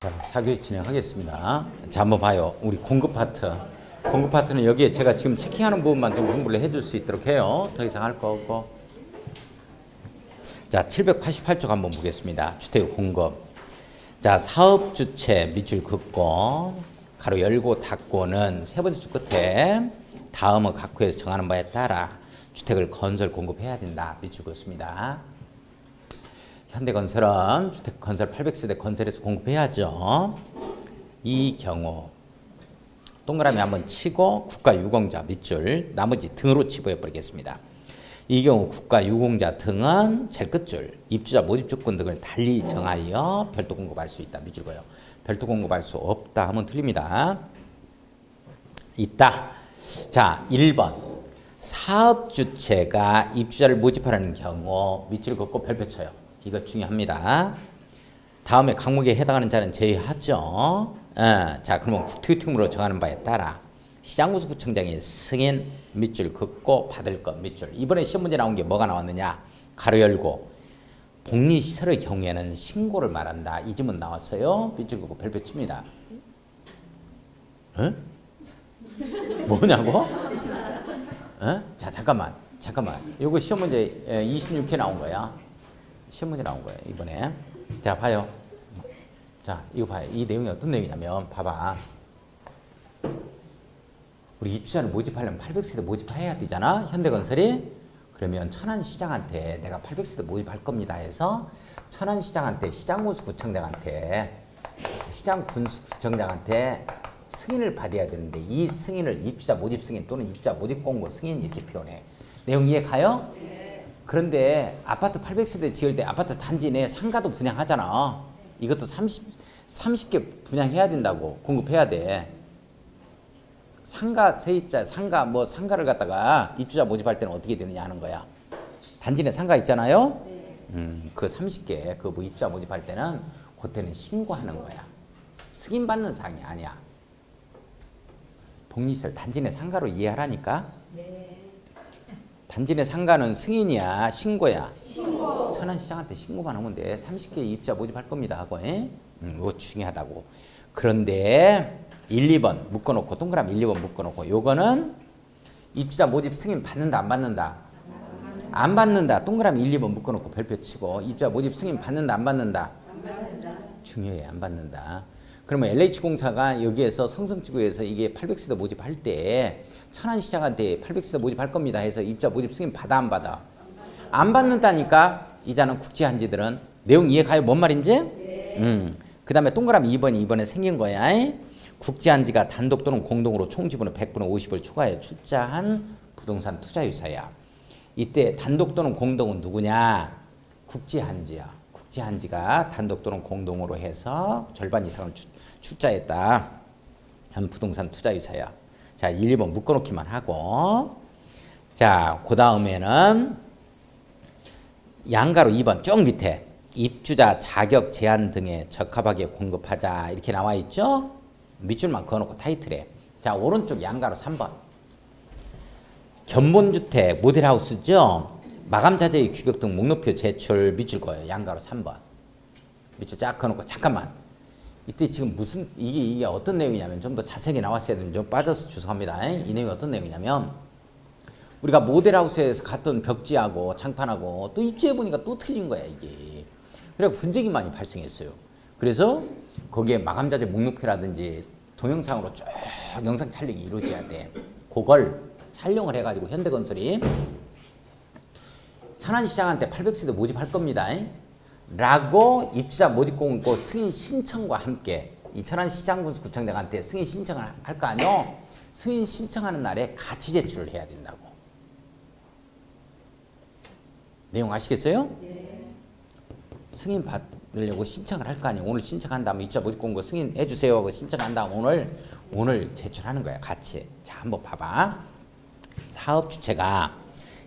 자, 4교시 진행하겠습니다. 자, 한번 봐요. 우리 공급 파트. 공급 파트는 여기에 제가 지금 체킹하는 부분만 좀 공부를 해줄 수 있도록 해요. 더 이상 할 거 없고. 자, 788쪽 한번 보겠습니다. 주택 공급. 자, 사업주체 밑줄 긋고 가로 열고 닫고는 세 번째 줄 끝에 다음의 각호에서 정하는 바에 따라 주택을 건설 공급해야 된다. 밑줄 긋습니다. 현대건설은 주택 건설 800세대 건설해서 공급해야죠. 이 경우 동그라미 한번 치고 국가유공자 밑줄 나머지 등으로 치부해 버리겠습니다. 이 경우 국가유공자 등은 제일 끝줄 입주자 모집 조건 등을 달리 정하여 별도 공급할 수 있다. 밑줄 그어요. 별도 공급할 수 없다 하면 틀립니다. 있다. 자, 1번 사업주체가 입주자를 모집하는 경우 밑줄 긋고 별표 쳐요. 이거 중요합니다. 다음에 항목에 해당하는 자는 제외하죠. 자, 그러면 국토유통으로 정하는 바에 따라 시장구수구청장이 승인 밑줄 긋고 받을 것 밑줄. 이번에 시험 문제 나온 게 뭐가 나왔느냐? 가로 열고 복리시설의 경우에는 신고를 말한다. 이 지문 나왔어요. 밑줄 긋고 별표 칩니다. 어? 뭐냐고? 자, 잠깐만. 이거 시험 문제 26회 나온 거야. 시험 문제 나온 거예요, 이번에. 자, 봐요. 자, 이거 봐요. 이 내용이 어떤 내용이냐면, 봐봐. 우리 입주자를 모집하려면 800세대 모집해야 되잖아, 현대건설이. 그러면 천안시장한테 내가 800세대 모집할 겁니다 해서 천안시장한테 시장군수구청장한테 승인을 받아야 되는데 이 승인을 입주자 모집 승인 또는 입주자 모집 공고 승인 이렇게 표현해. 내용 이해 가요? 그런데 아파트 800세대 지을 때 아파트 단지 내 상가도 분양하잖아. 이것도 30개 분양해야 된다고. 공급해야 돼. 상가 세입자 상가를 갖다가 입주자 모집할 때는 어떻게 되느냐 하는 거야. 단지 내 상가 있잖아요. 그 30개 그 입주자 모집할 때는 그때는 신고하는 거야. 승인 받는 사항이 아니야. 복리시설 단지 내 상가로 이해하라니까. 단지 내 상가는 승인이야, 신고야? 신고. 천안시장한테 신고만 하면 돼. 30개 입주자 모집할 겁니다 하고. 이거 중요하다고. 그런데 1, 2번 묶어놓고 동그라미 1, 2번 묶어놓고 요거는 입주자 모집 승인 받는다 안 받는다? 안 받는다. 동그라미 1, 2번 묶어놓고 별표 치고 입주자 모집 승인 받는다 안 받는다? 안 받는다. 중요해. 안 받는다. 그러면 LH공사가 여기에서 성성지구에서 이게 800세대 모집할 때 천안시장한테 800세대 모집할 겁니다 해서 입주자 모집 승인 받아 안 받아? 안 받는다니까. 이자는 국제한지들은. 내용 이해 가요? 뭔 말인지? 그 다음에 동그라미 2번이 이번에 생긴 거야. 국제한지가 단독 또는 공동으로 총지분의 100분의 50을 초과해 출자한 부동산 투자유사야. 이때 단독 또는 공동은 누구냐? 국제한지야. 국제한지가 단독 또는 공동으로 해서 절반 이상을 출자했다 한 부동산 투자유사야. 자, 1, 2번 묶어놓기만 하고. 자, 그 다음에는 양가로 2번 쭉 밑에 입주자 자격 제한 등에 적합하게 공급하자 이렇게 나와 있죠. 밑줄만 그어놓고 타이틀에. 자, 오른쪽 양가로 3번 견본주택 모델하우스죠. 마감자재의 규격 등 목록표 제출 밑줄 거예요. 양가로 3번 밑줄 쫙 그어놓고. 잠깐만, 이때 지금 무슨 이게 어떤 내용이냐면 좀 더 자세하게 나왔어야 되는데 좀 빠져서 죄송합니다. 이 내용이 어떤 내용이냐면 우리가 모델하우스에서 갔던 벽지하고 장판하고 또 입주해보니까 또 틀린 거야 이게. 그래서 분쟁이 많이 발생했어요. 그래서 거기에 마감자재 목록표라든지 동영상으로 쭉 영상 촬영이 이루어져야 돼. 그걸 촬영을 해가지고 현대건설이 천안시장한테 800세대 모집할 겁니다 라고 입주자 모집 공고 승인 신청과 함께 이 천안시장군수구청장한테 승인 신청을 할 거 아니요. 승인 신청하는 날에 같이 제출을 해야 된다고. 내용 아시겠어요? 승인 받으려고 신청을 할 거 아니에요. 오늘 신청한 다음에 입주자 모집 공고 승인해 주세요 하고 신청한 다음 오늘 제출하는 거야 같이. 자, 한번 봐봐. 사업주체가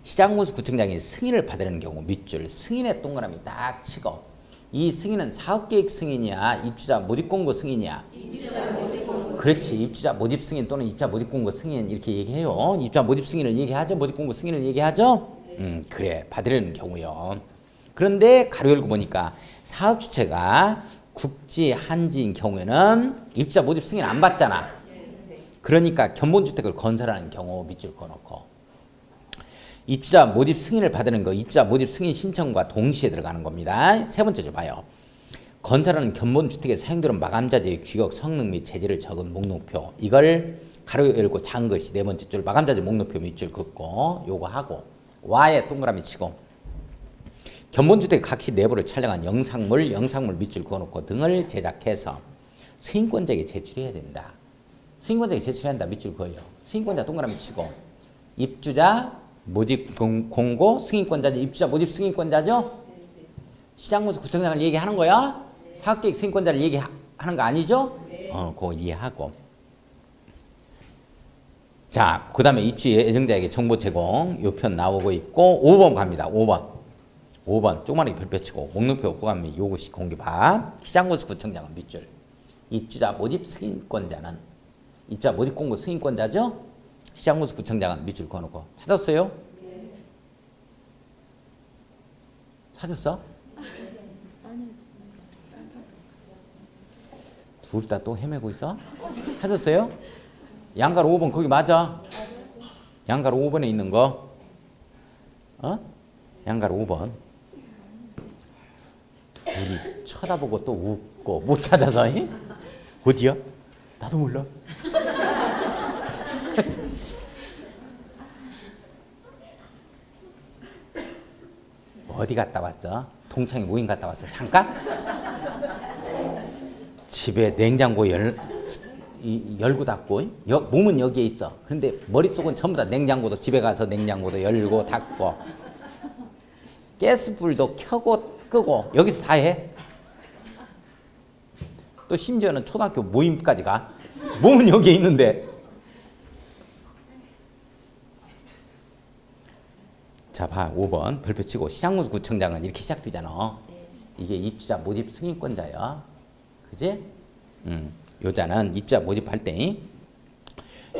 시장군수구청장이 승인을 받으려는 경우 밑줄 승인의 동그라미 딱 치고 이 승인은 사업계획 승인이야? 입주자 모집공고 승인이야? 입주자 모집공고. 그렇지. 입주자 모집 승인 또는 입주자 모집공고 승인 이렇게 얘기해요. 입주자 모집 승인을 얘기하죠. 모집공고 승인을 얘기하죠. 그래. 받으려는 경우요. 그런데 가로 열고 보니까 사업주체가 국지, 한지인 경우에는 입주자 모집 승인 안 받잖아. 그러니까 견본주택을 건설하는 경우 밑줄 그어놓고 입주자 모집 승인을 받는 거 입주자 모집 승인 신청과 동시에 들어가는 겁니다. 세 번째 좀 봐요. 건설하는 견본주택에 사용되는 마감자재의 규격, 성능 및 재질을 적은 목록표 이걸 가로 열고 작은 글씨 네 번째 줄 마감자재 목록표 밑줄 긋고 요거 하고 Y에 동그라미 치고 견본주택 각시 내부를 촬영한 영상물 밑줄 그어놓고 등을 제작해서 승인권자에게 제출해야 된다. 승인권자에게 제출해야 한다. 밑줄 그어요. 승인권자 동그라미 치고 입주자 모집 공고 승인권자죠. 입주자 모집 승인권자죠. 시장군수 구청장을 얘기하는 거야. 사업계획 승인권자를 얘기하는 거 아니죠? 그거 이해하고 자, 그 다음에 입주 예정자에게 정보 제공 요 편 나오고 있고 5번 갑니다. 5번 조그마하게 별표 치고 목록표 보관 및 요구시 공개봐. 시장군수 구청장은 밑줄 입주자 모집 승인권자는 입주자 모집 공고 승인권자죠? 시장군수 구청장은 밑줄 그어놓고 찾았어요? 찾았어? 둘 다 또 헤매고 있어? 찾았어요? 양가로 5번 거기 맞아? 양가로 5번에 있는 거 양가로 5번 둘이 쳐다보고 또 웃고 못 찾아서 어디야? 나도 몰라. 어디 갔다 왔어? 동창회 모임 갔다 왔어? 잠깐? 집에 냉장고 열고 닫고 몸은 여기에 있어. 그런데 머릿속은 전부 다 냉장고도 집에 가서 냉장고도 열고 닫고 가스불도 켜고 끄고 여기서 다 해. 또 심지어는 초등학교 모임까지 가. 몸은 여기에 있는데. 자, 봐. 5번 별표 치고 시장군수 구청장은 이렇게 시작되잖아. 이게 입주자 모집 승인권자야. 그지? 요자는 입주자 모집할 때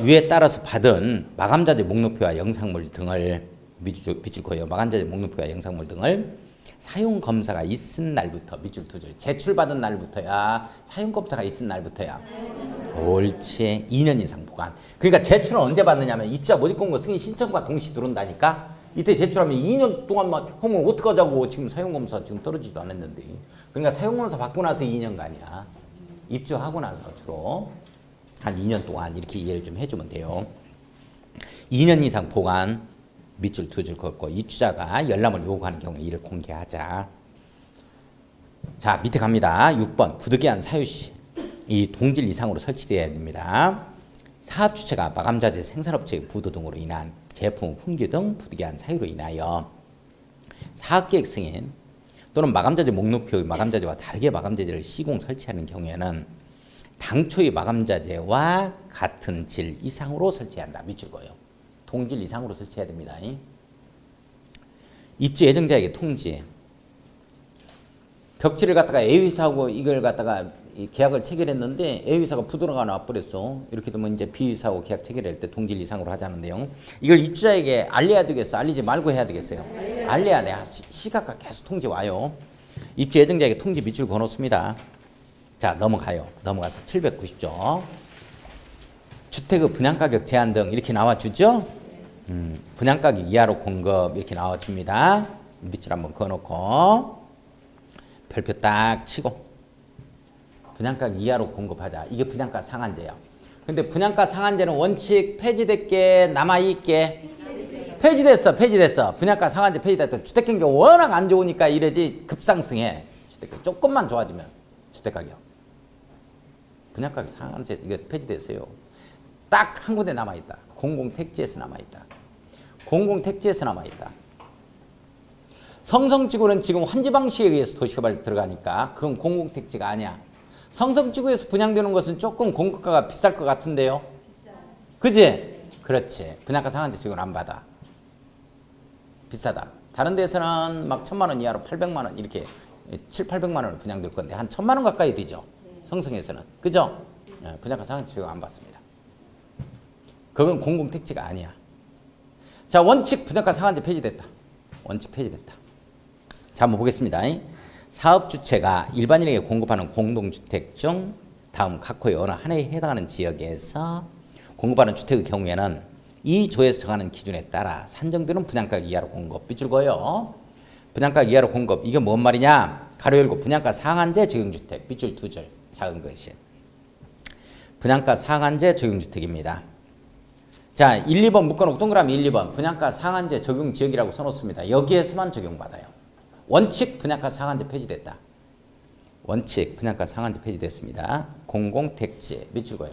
위에 따라서 받은 마감자재 목록표와 영상물 등을 밑줄 그어요. 마감자재 목록표와 영상물 등을 사용검사가 있은 날부터 밑줄 두 줄 제출받은 날부터야 사용검사가 있은 날부터야 옳지 2년 이상 보관. 그러니까 제출은 언제 받느냐면 입주자 모집공고 승인 신청과 동시에 들어온다니까. 이때 제출하면 2년 동안만 형을 어떡하자고. 지금 사용검사 지금 떨어지지도 않았는데. 그러니까 사용검사 받고 나서 2년간이야. 입주하고 나서 주로 한 2년 동안 이렇게 이해를 좀 해주면 돼요. 2년 이상 보관 밑줄 두 줄 긋고 입주자가 열람을 요구하는 경우에 이를 공개하자. 자, 밑에 갑니다. 6번 부득이한 사유시 이 동질 이상으로 설치되어야 됩니다. 사업 주체가 마감자재 생산업체의 부도 등으로 인한 제품 품귀 등 부득이한 사유로 인하여 사업계획 승인 또는 마감자재 목록표의 마감자재와 다르게 마감자재를 시공 설치하는 경우에는 당초의 마감자재와 같은 질 이상으로 설치해야 한다. 밑줄 그어요. 동질 이상으로 설치해야 됩니다. 입주 예정자에게 통지. 벽지를 갖다가 A회사하고 이걸 갖다가 계약을 체결했는데 A회사가 부도가 나와버렸어. 이렇게 되면 이제 B회사하고 계약 체결할 때 동질 이상으로 하자는데요. 이걸 입주자에게 알려야 되겠어? 알리지 말고 해야 되겠어요? 알려야 돼. 시각과 계속 통지 와요. 입주 예정자에게 통지 밑줄 그어놓습니다. 자, 넘어가요. 넘어가서 790조. 주택의 분양가격 제한 등 이렇게 나와주죠? 분양가격 이하로 공급 이렇게 나와줍니다. 밑줄 한번 그어놓고 별표 딱 치고 분양가격 이하로 공급하자. 이게 분양가 상한제야. 근데 분양가 상한제는 원칙 폐지됐게 남아있게 폐지됐어. 분양가 상한제 폐지됐다. 주택경기가 워낙 안 좋으니까 이래지 급상승해. 주택가격 조금만 좋아지면 주택가격. 분양가격 상한제 이거 폐지됐어요. 딱 한 군데 남아있다. 공공택지에서 남아있다. 공공택지에서 남아있다. 성성지구는 지금 환지 방식에 의해서 도시개발 들어가니까 그건 공공택지가 아니야. 성성지구에서 분양되는 것은 조금 공급가가 비쌀 것 같은데요. 그지? 그렇지. 분양가 상한제 지금 안 받아. 비싸다. 다른 데서는 막 1,000만 원 이하로 800만 원 이렇게 7,800만 원을 분양될 건데 한 1,000만 원 가까이 되죠. 성성에서는. 그죠? 분양가 상한제 지금 안 받습니다. 그건 공공택지가 아니야. 자, 원칙 분양가 상한제 폐지됐다. 원칙 폐지됐다. 자, 한번 보겠습니다. 사업주체가 일반인에게 공급하는 공동주택 중 다음 각호의 어느 하나에 해당하는 지역에서 공급하는 주택의 경우에는 이 조에서 정하는 기준에 따라 산정되는 분양가 이하로 공급. 밑줄 그어요. 분양가 이하로 공급. 이게 뭔 말이냐? 가로 열고 분양가 상한제 적용주택. 밑줄 두 줄. 작은 것이. 분양가 상한제 적용주택입니다. 자, 1, 2번 묶어놓고 동그라미 1, 2번 분양가 상한제 적용지역이라고 써놓습니다. 여기에서만 적용받아요. 원칙 분양가 상한제 폐지됐다. 원칙 분양가 상한제 폐지됐습니다. 공공택지 밑줄 그어요.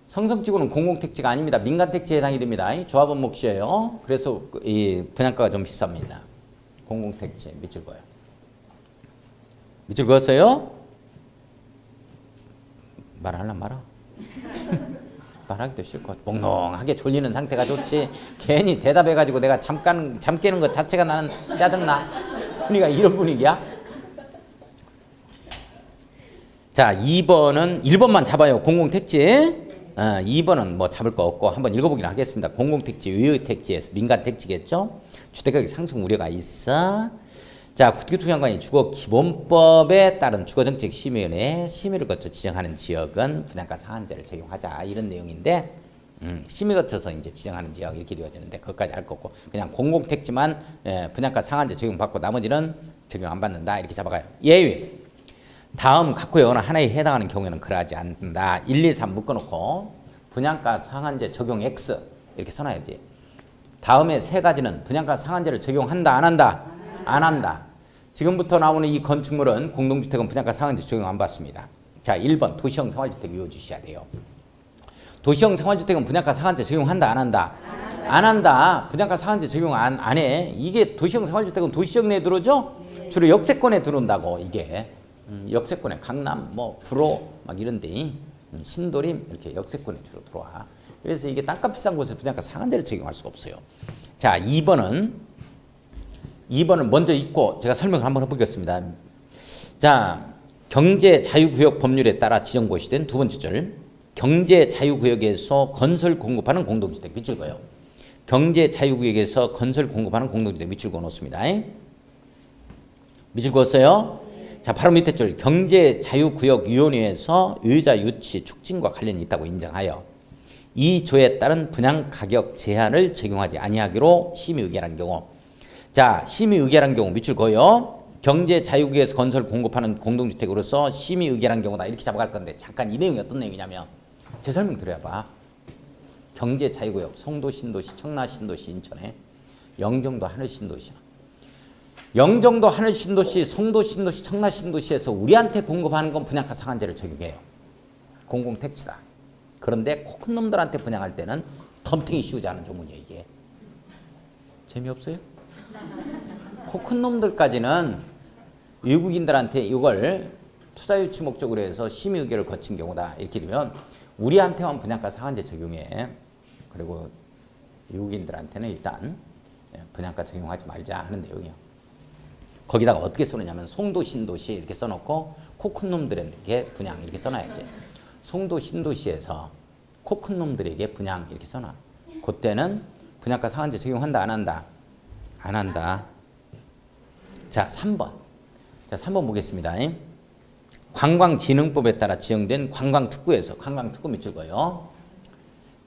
성성지구는 공공택지가 아닙니다. 민간택지에 해당이 됩니다. 조합원 몫이에요. 그래서 이 분양가가 좀 비쌉니다. 공공택지 밑줄 그어요. 밑줄 그었어요? 말하려면 말아. 말하기도 싫고 몽롱하게 졸리는 상태가 좋지. 괜히 대답해가지고 내가 잠 깨는 것 자체가 나는 짜증나. 분위기가 이런 분위기야? 자, 2번은 1번만 잡아요. 공공택지. 2번은 뭐 잡을 거 없고 한번 읽어보기는 하겠습니다. 공공택지, 외의택지에서 민간택지겠죠. 주택가격 상승 우려가 있어. 자, 국토교통장관이 주거기본법에 따른 주거정책심의위원회 심의를 거쳐 지정하는 지역은 분양가 상한제를 적용하자 이런 내용인데 심의 거쳐서 이제 지정하는 지역 이렇게 되어지는데 그것까지 할 거 없고 그냥 공공택지만 분양가 상한제 적용받고 나머지는 적용 안 받는다 이렇게 잡아가요. 예외. 다음 각호의 어느 하나에 해당하는 경우에는 그러하지 않는다. 1, 2, 3 묶어놓고 분양가 상한제 적용 X 이렇게 써놔야지. 다음에 세 가지는 분양가 상한제를 적용한다 안 한다? 안 한다. 지금부터 나오는 이 건축물은 공동주택은 분양가 상한제 적용 안 받습니다. 자, 1번 도시형 생활주택 외워주셔야 돼요. 도시형 생활주택은 분양가 상한제 적용한다 안 한다? 안 한다. 분양가 상한제 적용 안 해. 이게 도시형 생활주택은 도시형 내에 들어오죠? 주로 역세권에 들어온다고 이게. 역세권에 강남, 뭐 구로 막 이런데 신도림 이렇게 역세권에 주로 들어와. 그래서 이게 땅값 비싼 곳에 분양가 상한제를 적용할 수가 없어요. 자, 2번은 먼저 읽고 제가 설명을 한번 해보겠습니다. 자, 경제자유구역 법률에 따라 지정고시 된 두 번째 줄. 경제자유구역에서 건설 공급하는 공동주택 밑줄 그어요. 경제자유구역에서 건설 공급하는 공동주택 밑줄 그어 놓습니다. 밑줄 그었어요? 자, 바로 밑에 줄. 경제자유구역위원회에서 유유자 유치 촉진과 관련이 있다고 인정하여 이 조에 따른 분양가격 제한을 적용하지 아니하기로 심의 의결한 경우. 자, 심의 의결한 경우 밑줄 그어요. 경제자유구역에서 건설 공급하는 공동주택으로서 심의 의결한 경우다 이렇게 잡아갈 건데 잠깐 이 내용이 어떤 내용이냐면 제 설명 들어봐. 경제자유구역 송도 신도시 청라 신도시 인천에 영종도 하늘 신도시야. 영종도 하늘 신도시 송도 신도시 청라 신도시에서 우리한테 공급하는 건 분양가 상한제를 적용해요. 공공택지다. 그런데 코 큰 놈들한테 분양할 때는 덤탱이 씌우지 않은 조문이에요. 이게 재미없어요? 코 큰 놈들까지는 외국인들한테 이걸 투자유치 목적으로 해서 심의 의결을 거친 경우다. 이렇게 되면 우리한테만 분양가 상한제 적용해. 그리고 외국인들한테는 일단 분양가 적용하지 말자 하는 내용이에요. 거기다가 어떻게 써놓냐면 송도 신도시 이렇게 써놓고 코 큰 놈들에게 분양 이렇게 써놔야지. 송도 신도시에서 코 큰 놈들에게 분양 이렇게 써놔. 그때는 분양가 상한제 적용한다 안 한다? 안 한다. 자, 3번. 자, 3번 보겠습니다. 관광진흥법에 따라 지정된 관광특구에서 관광특구 밑줄 그어요.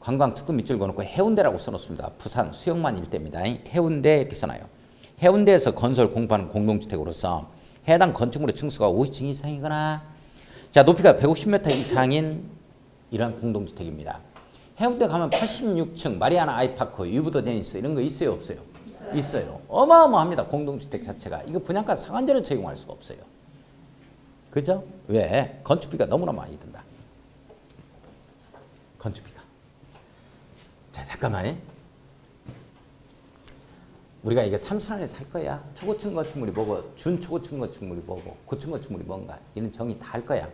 관광특구 밑줄 그어놓고 해운대라고 써놓습니다. 부산 수영만 일대입니다. 해운대 이렇게 써놔요. 해운대에서 건설 공급하는 공동주택으로서 해당 건축물의 층수가 50층 이상이거나 자, 높이가 150m 이상인 이런 공동주택입니다. 해운대 가면 86층 마리아나 아이파크, 유브더 제니스 이런 거 있어요 없어요? 있어요. 어마어마합니다. 공동주택 자체가. 이거 분양가 상한제를 적용할 수가 없어요. 그죠? 왜? 건축비가 너무나 많이 든다. 건축비가. 자, 잠깐만. 우리가 이게 삼순환에서 할 거야. 초고층 건축물이 뭐고 준초고층 건축물이 뭐고 고층 건축물이 뭔가 이런 정의 다 할 거야.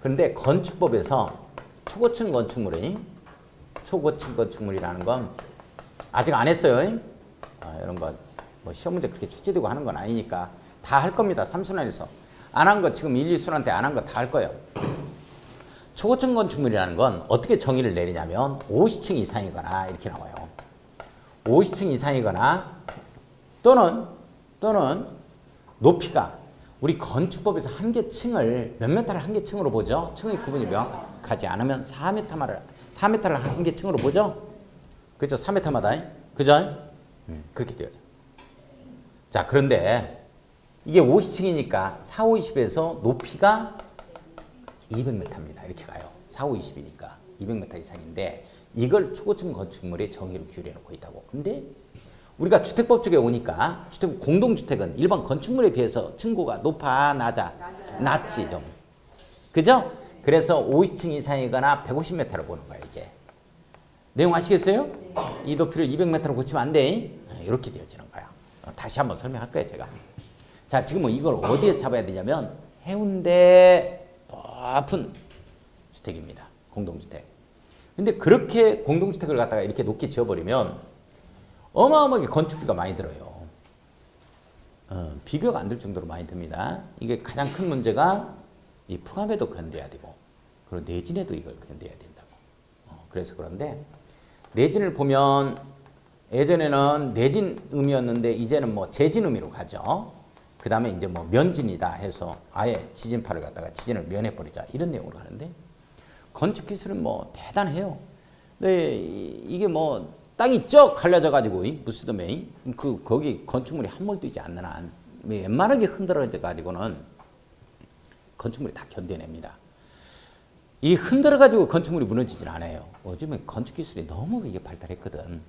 그런데 건축법에서 초고층 건축물이라는 건 아직 안 했어요. 이런 거 뭐 시험 문제 그렇게 출제되고 하는 건 아니니까 다 할 겁니다. 삼순환에서. 안 한 거 지금 1, 2순환 때 안 한 거 다 할 거예요. 초고층 건축물이라는 건 어떻게 정의를 내리냐면 50층 이상이거나 이렇게 나와요. 50층 이상이거나 또는 높이가 우리 건축법에서 한 개 층을 몇 미터를 한 개 층으로 보죠? 층의 구분이 명확하지 않으면 4m를 한 개 층으로 보죠? 그죠? 4m마다. 그죠? 그렇게 되어져. 자, 그런데 이게 50층이니까 4, 50에서 높이가 200m입니다. 이렇게 가요. 4, 5, 20이니까 200m 이상인데 이걸 초고층 건축물의 정의로 기울여 놓고 있다고. 근데 우리가 주택법 쪽에 오니까 공동주택은 일반 건축물에 비해서 층고가 높아 낮아? 낮지 좀. 그죠? 그래서 50층 이상이거나 150m를 보는 거야 이게. 내용 아시겠어요? 네. 이 높이를 200m로 고치면 안 돼. 이렇게 되어지는 거야. 다시 한번 설명할 거예요 제가. 자, 지금은 이걸 어디에서 잡아야 되냐면 해운대 높은 주택입니다. 공동주택. 근데 그렇게 공동주택을 갖다가 이렇게 높게 지어버리면 어마어마하게 건축비가 많이 들어요. 비교가 안 될 정도로 많이 듭니다. 이게 가장 큰 문제가 이 풍암에도 견뎌야 되고 그리고 내진에도 이걸 견뎌야 된다고. 그래서 그런데 내진을 보면 예전에는 내진음이었는데 이제는 뭐 재진음으로 가죠. 그 다음에 이제 뭐 면진이다 해서 아예 지진파를 갖다가 지진을 면해버리자 이런 내용으로 가는데 건축 기술은 뭐 대단해요. 근데 이게 뭐 땅이 쩍 갈라져 가지고 무스듬에 거기 건축물이 함몰 되지 않는 한 웬만하게 흔들어져 가지고는 건축물이 다 견뎌냅니다. 이 흔들어 가지고 건축물이 무너지진 않아요. 요즘에 건축 기술이 너무 이게 발달했거든.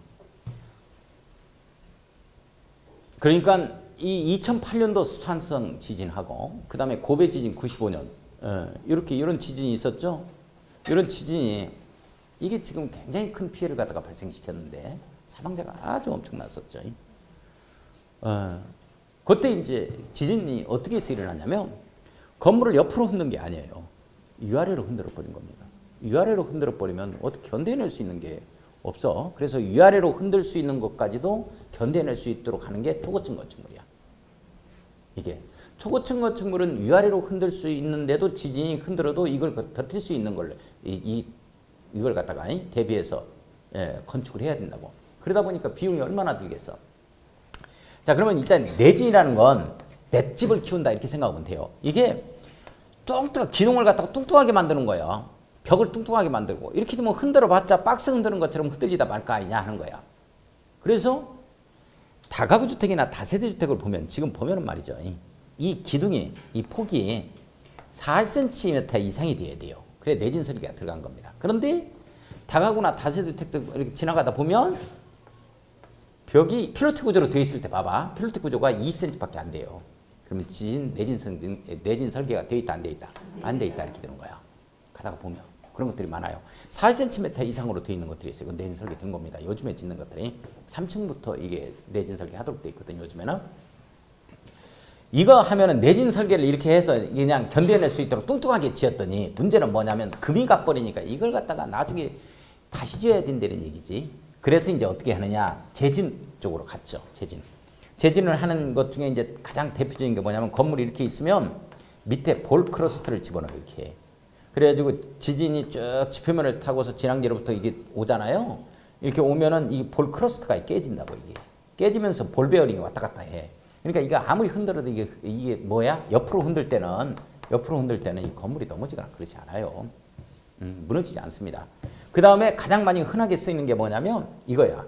그러니까 이 2008년도 수산성 지진하고 그 다음에 고베 지진 95년 이렇게 이런 지진이 있었죠. 이런 지진이 이게 지금 굉장히 큰 피해를 갖다가 발생시켰는데 사망자가 아주 엄청났었죠. 그때 이제 지진이 어떻게 해서 일어났냐면 건물을 옆으로 흔든 게 아니에요. 위아래로 흔들어 버린 겁니다. 위아래로 흔들어 버리면 어떻게 견뎌낼 수 있는 게 없어. 그래서 위아래로 흔들 수 있는 것까지도 견뎌낼 수 있도록 하는 게 초고층 건축물이야. 이게 초고층 건축물은 위아래로 흔들 수 있는데도 지진이 흔들어도 이걸 버틸 수 있는 걸 이걸 갖다가 대비해서 건축을 해야 된다고. 그러다 보니까 비용이 얼마나 들겠어. 자, 그러면 일단 내진이라는 건 맷집을 키운다 이렇게 생각하면 돼요. 이게 기둥을 갖다가 뚱뚱하게 만드는 거예요. 벽을 뚱뚱하게 만들고 이렇게 되면 흔들어 봤자 박스 흔드는 것처럼 흔들리다 말까 아니냐 하는 거야. 그래서 다가구 주택이나 다세대 주택을 보면 지금 보면은 말이죠. 이 기둥이 이 폭이 40cm 이상이 돼야 돼요. 그래 내진 설계가 들어간 겁니다. 그런데 다가구나 다세대 주택들 이렇게 지나가다 보면 벽이 필로티 구조로 되어 있을 때 봐봐. 필로티 구조가 20cm밖에 안 돼요. 그러면 내진 설계가 되어 있다 안 되어 있다? 안 되어 있다 이렇게 되는 거야. 가다가 보면 그런 것들이 많아요. 40cm 이상으로 되어 있는 것들이 있어요. 이건 내진 설계 된 겁니다. 요즘에 짓는 것들이 3층부터 이게 내진 설계 하도록 되어 있거든요. 요즘에는. 이거 하면은 내진 설계를 이렇게 해서 그냥 견뎌낼 수 있도록 뚱뚱하게 지었더니 문제는 뭐냐면 금이 가버리니까 이걸 갖다가 나중에 다시 지어야 된다는 얘기지. 그래서 이제 어떻게 하느냐. 재진 쪽으로 갔죠. 재진을 하는 것 중에 이제 가장 대표적인 게 뭐냐면 건물이 이렇게 있으면 밑에 볼 크러스트를 집어넣어요. 이렇게. 그래가지고 지진이 쭉 지표면을 타고서 진앙지로부터 이게 오잖아요. 이렇게 오면은 이 볼 크러스트가 깨진다고 이게. 깨지면서 볼 베어링이 왔다 갔다 해. 그러니까 이거 아무리 흔들어도 이게 뭐야? 옆으로 흔들 때는 이 건물이 넘어지거나 그렇지 않아요. 무너지지 않습니다. 그 다음에 가장 많이 흔하게 쓰이는 게 뭐냐면 이거야.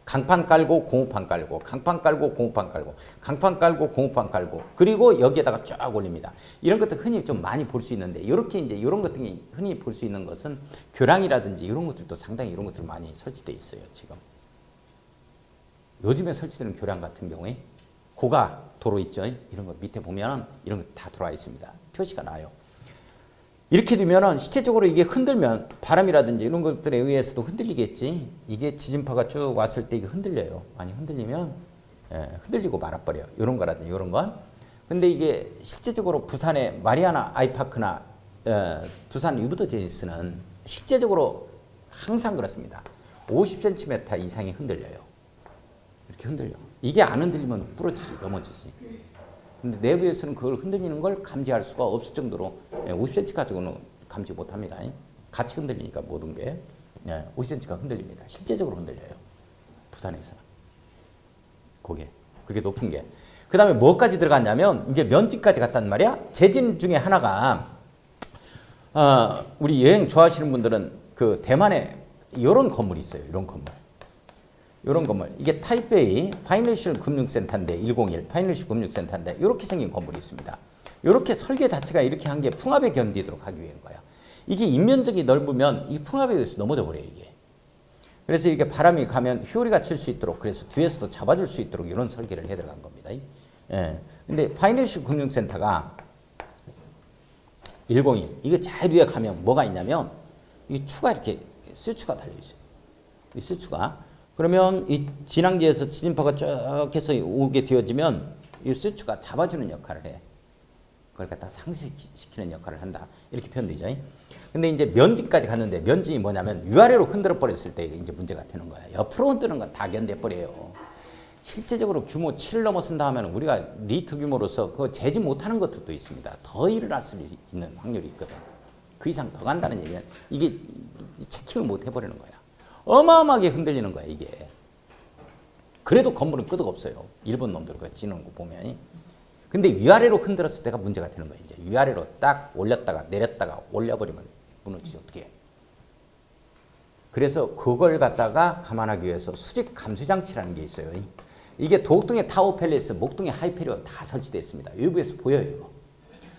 강판 깔고 공업판 깔고 강판 깔고 공업판 깔고 강판 깔고 공업판 깔고 그리고 여기에다가 쫙 올립니다. 이런 것들 흔히 좀 많이 볼 수 있는데 이렇게 이제 이런 것들이 흔히 볼 수 있는 것은 교량이라든지 이런 것들도 상당히 이런 것들 많이 설치되어 있어요. 지금 요즘에 설치되는 교량 같은 경우에 고가 도로 있죠. 이런 거 밑에 보면 이런 거 다 들어와 있습니다. 표시가 나요. 이렇게 되면은 실제적으로 이게 흔들면 바람이라든지 이런 것들에 의해서도 흔들리겠지. 이게 지진파가 쭉 왔을 때 이게 흔들려요. 많이 흔들리면 흔들리고 말아버려요. 이런 거라든지 이런 건. 근데 이게 실제적으로 부산의 마리아나 아이파크나 두산 위브더 제니스는 실제적으로 항상 그렇습니다. 50cm 이상이 흔들려요. 이렇게 흔들려. 이게 안 흔들리면 부러지지, 넘어지지. 근데 내부에서는 그걸 흔들리는 걸 감지할 수가 없을 정도로 50cm 가지고는 감지 못합니다. 같이 흔들리니까 모든 게 50cm가 흔들립니다. 실제적으로 흔들려요. 부산에서는. 그게 높은 게. 그 다음에 뭐까지 들어갔냐면 이제 면지까지 갔단 말이야. 재진 중에 하나가 우리 여행 좋아하시는 분들은 그 대만에 이런 건물이 있어요. 이런 건물. 이런 건물. 이게 타이베이 파이낸셜 금융센터인데 101 파이낸셜 금융센터인데 이렇게 생긴 건물이 있습니다. 이렇게 설계 자체가 이렇게 한 게 풍압에 견디도록 하기 위한 거야. 이게 인면적이 넓으면 이 풍압에 의해서 넘어져 버려요. 이게. 그래서 이게 바람이 가면 휘오리가 칠 수 있도록 그래서 뒤에서도 잡아줄 수 있도록 이런 설계를 해 들어간 겁니다. 예. 근데 파이낸셜 금융센터가 101 이거 잘 위에 가면 뭐가 있냐면 이 추가 이렇게 스추가 달려 있어요. 이 스추가 그러면 이 진앙지에서 지진파가 쭉 해서 오게 되어지면 이 스추가 잡아주는 역할을 해. 그걸 갖다 상쇄시키는 역할을 한다. 이렇게 표현되죠. 근데 이제 면지까지 갔는데 면지이 뭐냐면 위아래로 흔들어 버렸을 때 이제 문제가 되는 거야. 옆으로 흔드는 건 다 견뎌 버려요. 실제적으로 규모 7을 넘어선다 하면 우리가 리트 규모로서 그거 재지 못하는 것들도 있습니다. 더 일어날 수 있는 확률이 있거든. 그 이상 더 간다는 얘기는 이게 체킹을 못 해버리는 거야. 어마어마하게 흔들리는 거야 이게. 그래도 건물은 끄덕없어요. 일본 놈들 그거 지는 거 보면. 근데 위아래로 흔들었을 때가 문제가 되는 거야. 이제 위아래로 딱 올렸다가 내렸다가 올려버리면 무너지지 어떻게 해. 그래서 그걸 갖다가 감안하기 위해서 수직 감쇄 장치라는 게 있어요. 이게 도곡동의 타워 팰리스, 목동의 하이페리온 다 설치되어 있습니다. 외부에서 보여요.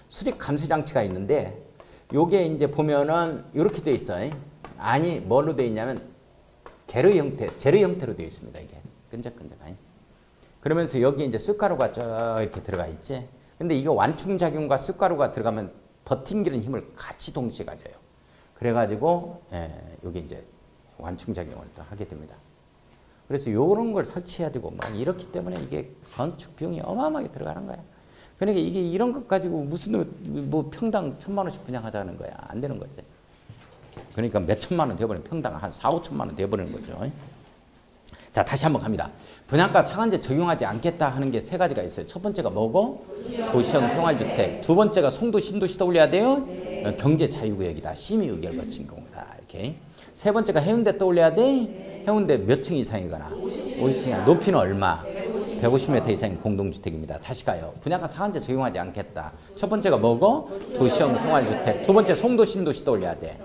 수직 감쇄 장치가 있는데 요게 이제 보면은 이렇게 돼 있어요. 아니 뭘로 돼 있냐면 게르 형태, 제르 형태로 되어 있습니다. 이게 끈적끈적하니. 그러면서 여기 이제 쑥가루가 쭉 이렇게 들어가 있지. 근데 이거 완충작용과 쑥가루가 들어가면 버팅기는 힘을 같이 동시에 가져요. 그래가지고 여기 이제 완충작용을 또 하게 됩니다. 그래서 요런 걸 설치해야 되고 막 이렇기 때문에 이게 건축 비용이 어마어마하게 들어가는 거야. 그러니까 이게 이런 것 가지고 무슨 뭐 평당 1,000만 원씩 분양하자는 거야. 안 되는 거지. 그러니까 몇 천만 원 되어버리면 평당 한 4, 5천만 원 되어버리는 거죠. 자, 다시 한번 갑니다. 분양가 상한제 적용하지 않겠다 하는 게 세 가지가 있어요. 첫 번째가 뭐고? 도시형 생활주택. 두 번째가 송도, 신도시 떠올려야 돼요. 경제 자유구역이다. 심의 의결 거친 경우다. 이렇게. 세 번째가 해운대 떠올려야 돼. 해운대 몇 층 이상이거나 50층이야. 높이는 얼마? 150m 이상인 공동주택입니다. 다시 가요. 분양가 상한제 적용하지 않겠다. 첫 번째가 뭐고? 도시형 생활주택. 두 번째 송도, 신도시 떠올려야 돼.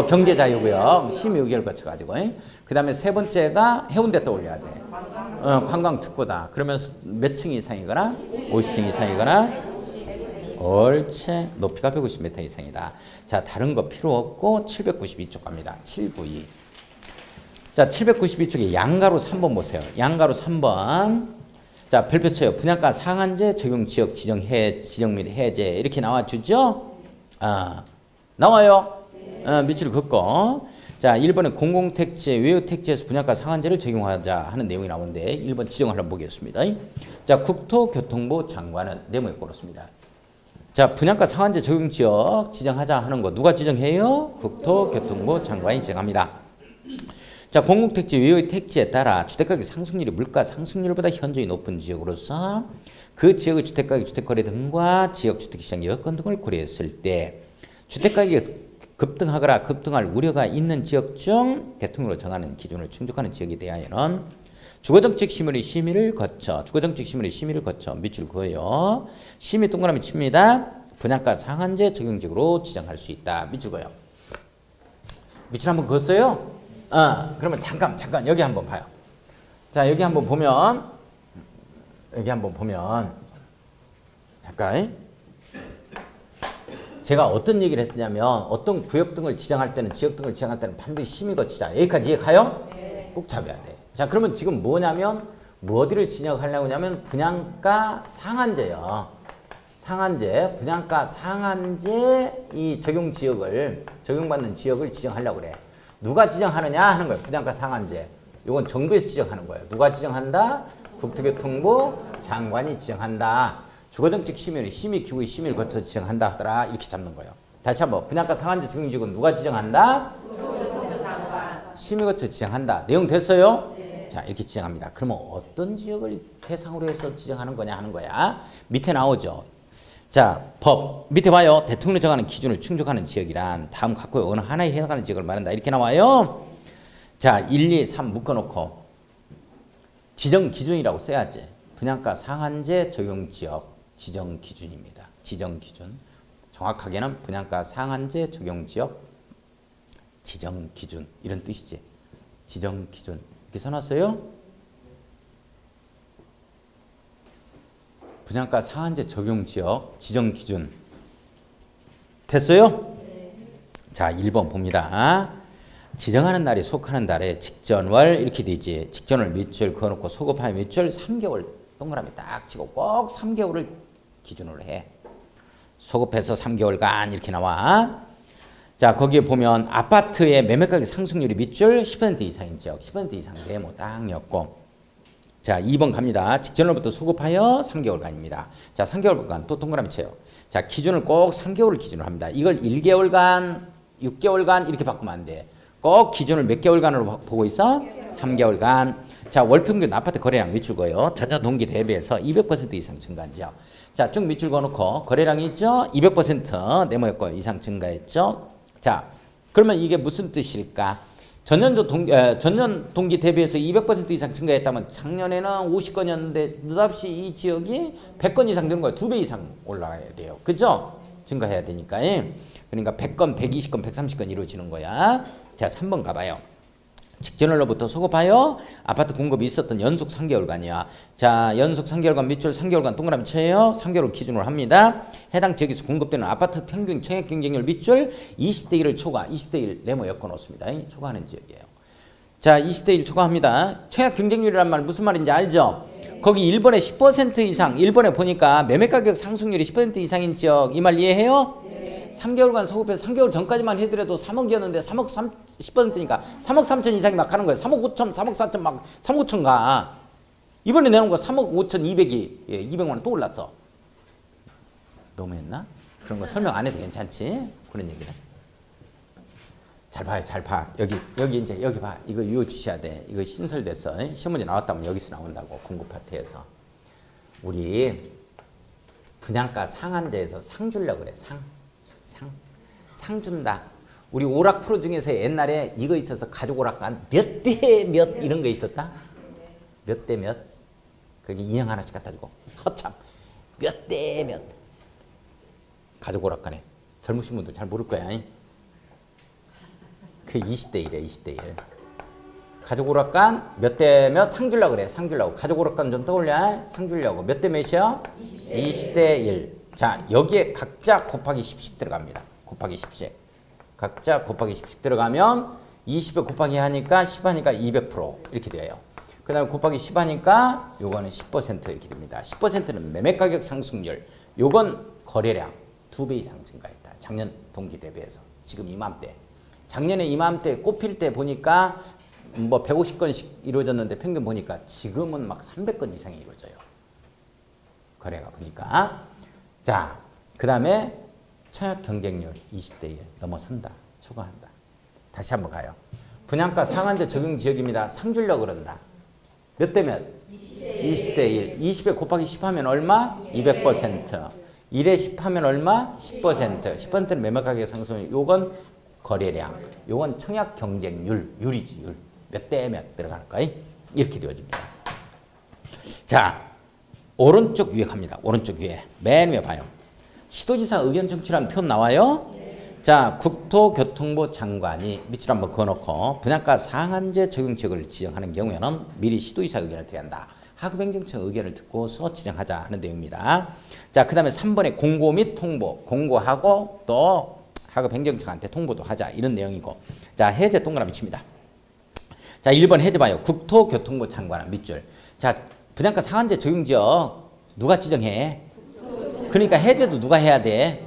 경제 자유구역. 심의 의결 거쳐가지고. 그 다음에 세 번째가 해운대 떠올려야 돼. 관광특구다. 그러면 몇 층 이상이거나 50층 이상이거나 옳지. 높이가 150m 이상이다. 자, 다른 거 필요 없고 792쪽 갑니다. 792. 자, 792쪽에 양가로 3번 보세요. 양가로 3번. 자, 별표 쳐요. 분양가 상한제 적용 지역 지정 및 해제 이렇게 나와주죠? 나와요. 밑줄 긋고. 자, 1번에 공공택지, 외유택지에서 분양가 상한제를 적용하자 하는 내용이 나오는데 1번 지정을 한번 보겠습니다. 자, 국토교통부 장관은 네모에 꼴었습니다. 자, 분양가 상한제 적용 지역 지정하자 하는 거 누가 지정해요? 국토교통부 장관이 지정합니다. 자, 공공택지, 외유택지에 따라 주택가격 상승률이 물가 상승률보다 현저히 높은 지역으로서 그 지역의 주택가격, 주택거래 등과 지역 주택시장 여건 등을 고려했을 때 주택가격이 급등하거나 급등할 우려가 있는 지역 중 대통령으로 정하는 기준을 충족하는 지역에 대하여는 주거정책 심의를 거쳐 밑줄 그어요. 심의 동그라미 칩니다. 분양가 상한제 적용지역으로 지정할 수 있다. 밑줄 그어요. 밑줄 한번 그었어요? 그러면 잠깐 여기 한번 봐요. 자, 여기 한번 보면 잠깐 제가 어떤 얘기를 했으냐면 어떤 구역 등을 지정할 때는 지역 등을 지정할 때는 반드시 심의 거치자. 여기까지 이해 가요? 네. 꼭 잡아야 돼. 자, 그러면 지금 뭐냐면 어디를 지정하려고 하냐면 분양가 상한제요. 상한제, 분양가 상한제 이 적용받는 지역을 지정하려고 그래. 누가 지정하느냐 하는 거예요. 분양가 상한제. 이건 정부에서 지정하는 거예요. 누가 지정한다? 국토교통부 장관이 지정한다. 주거정책 심의기구의 심의를 거쳐 지정한다 하더라. 이렇게 잡는 거예요. 다시 한번 분양가 상한제 적용지역은 누가 지정한다? 국토교통부 장관. 심의 거쳐 지정한다. 내용 됐어요? 네. 자, 이렇게 지정합니다. 그러면 어떤 지역을 대상으로 해서 지정하는 거냐 하는 거야. 밑에 나오죠. 자, 법 밑에 봐요. 대통령이 정하는 기준을 충족하는 지역이란 다음 각국의 어느 하나에 해당하는 지역을 말한다. 이렇게 나와요. 자, 1, 2, 3 묶어놓고 지정 기준이라고 써야지. 분양가 상한제 적용 지역 지정 기준입니다. 지정 기준. 정확하게는 분양가 상한제 적용 지역 지정 기준 이런 뜻이지. 지정 기준 이렇게 써놨어요. 분양가 상한제 적용 지역 지정 기준 됐어요? 자, 1번 봅니다. 지정하는 날이 속하는 달에 직전월 이렇게 되지. 직전월 밑줄 그어놓고 소급하여 밑줄 3개월 동그라미 딱 치고 꼭 3개월을 기준으로 해. 소급해서 3개월간 이렇게 나와. 자, 거기에 보면 아파트의 매매가격 상승률이 밑줄 10% 이상인 지역 10% 이상 네모 딱 엮고. 자, 2번 갑니다. 직전월부터 소급하여 3개월간입니다. 자, 3개월간 또 동그라미 쳐요. 자, 기준을 꼭 3개월을 기준으로 합니다. 이걸 1개월간, 6개월간 이렇게 바꾸면 안 돼. 꼭 기준을 몇 개월간으로 보고 있어? 3개월간. 자, 월평균 아파트 거래량 밑줄 그어요. 전년 동기 대비해서 200% 이상 증가한 지역. 자, 쭉 밑줄 그어놓고 거래량이 있죠? 200% 네모였고 이상 증가했죠? 자, 그러면 이게 무슨 뜻일까? 전년 동기 대비해서 200% 이상 증가했다면 작년에는 50건이었는데 느닷없이 이 지역이 100건 이상 되는 거예요. 2배 이상 올라가야 돼요. 그죠? 증가해야 되니까. 그러니까 100건, 120건, 130건 이루어지는 거야. 자, 3번 가봐요. 직전월로부터 소급하여 아파트 공급이 있었던 연속 3개월간이야. 자, 연속 3개월간 밑줄 3개월간 동그라미 쳐요. 3개월 기준으로 합니다. 해당 지역에서 공급되는 아파트 평균 청약 경쟁률 밑줄 20대 1을 초과, 20대 1 네모 엮어 놓습니다. 초과하는 지역이에요. 자, 20대 1 초과합니다. 청약 경쟁률이란 말 무슨 말인지 알죠? 거기 1번에 10% 이상, 1번에 보니까 매매가격 상승률이 10% 이상인 지역 이 말 이해해요? 3개월간 소급해서 3개월 전까지만 해더라도 3억이었는데 3억 10%니까 3억 3천 이상이 막 가는 거예요. 3억 5천, 3억 4천 막 3억 5천 가. 이번에 내놓은 거 3억 5천 2백이 200만 원 또 올랐어. 너무했나? 그런 거 설명 안 해도 괜찮지? 그런 얘기를. 잘 봐요, 잘 봐. 여기 이제 여기 봐. 이거 이어주셔야 돼. 이거 신설됐어. 시험문제 나왔다면 여기서 나온다고. 공급 파트에서. 우리 분양가 상한제에서 상 주려고 그래. 상 준다. 우리 오락 프로 중에서 옛날에 이거 있어서 가족 오락관 몇 대 몇 이런 거 있었다? 몇 대 몇? 거기 인형 하나씩 갖다 주고 허참 몇 대 몇 가족 오락관에 젊으신 분들 잘 모를 거야. 그 20대 1이야 20대 1. 가족 오락관 몇 대 몇 상 주려고 그래. 상 주려고. 가족 오락관 좀 떠올려. 상 주려고. 몇 대 몇이야? 20대 1. 자, 여기에 각자 곱하기 10씩 들어갑니다. 곱하기 10씩. 각자 곱하기 10씩 들어가면 20에 곱하기 하니까 10 하니까 200% 이렇게 돼요. 그 다음에 곱하기 10 하니까 요거는 10% 이렇게 됩니다. 10%는 매매가격 상승률. 요건 거래량 2배 이상 증가했다. 작년 동기 대비해서. 지금 이맘때. 작년에 이맘때 꼽힐 때 보니까 뭐 150건씩 이루어졌는데 평균 보니까 지금은 막 300건 이상이 이루어져요. 거래가 보니까. 자, 그 다음에 청약 경쟁률 20대 1 넘어선다. 초과한다. 다시 한번 가요. 분양가 상한제 적용 지역입니다. 상 주려고 그런다. 몇 대 몇? 20대 1. 20에 곱하기 10 하면 얼마? 200%. 1에 10 하면 얼마? 10%. 10%는 매매가격 상승률. 요건 거래량. 요건 청약 경쟁률. 율이지, 율. 몇 대 몇 들어가는 거야. 이렇게 되어집니다. 자, 오른쪽 위에 갑니다. 오른쪽 위에. 맨 위에 봐요. 시도지사 의견 청취라는 표 나와요. 자, 국토교통부 장관이 밑줄 한번 그어놓고 분양가 상한제 적용 지역을 지정하는 경우에는 미리 시도지사 의견을 드려야 한다. 하급행정처 의견을 듣고서 지정하자 하는 내용입니다. 자, 그 다음에 3번에 공고 및 통보. 공고하고 또 하급행정처한테 통보도 하자. 이런 내용이고. 자, 해제 동그라미 칩니다. 자, 1번 해제 봐요. 국토교통부 장관은 밑줄. 자, 분양가 상한제 적용 지역 누가 지정해? 그러니까 해제도 누가 해야 돼?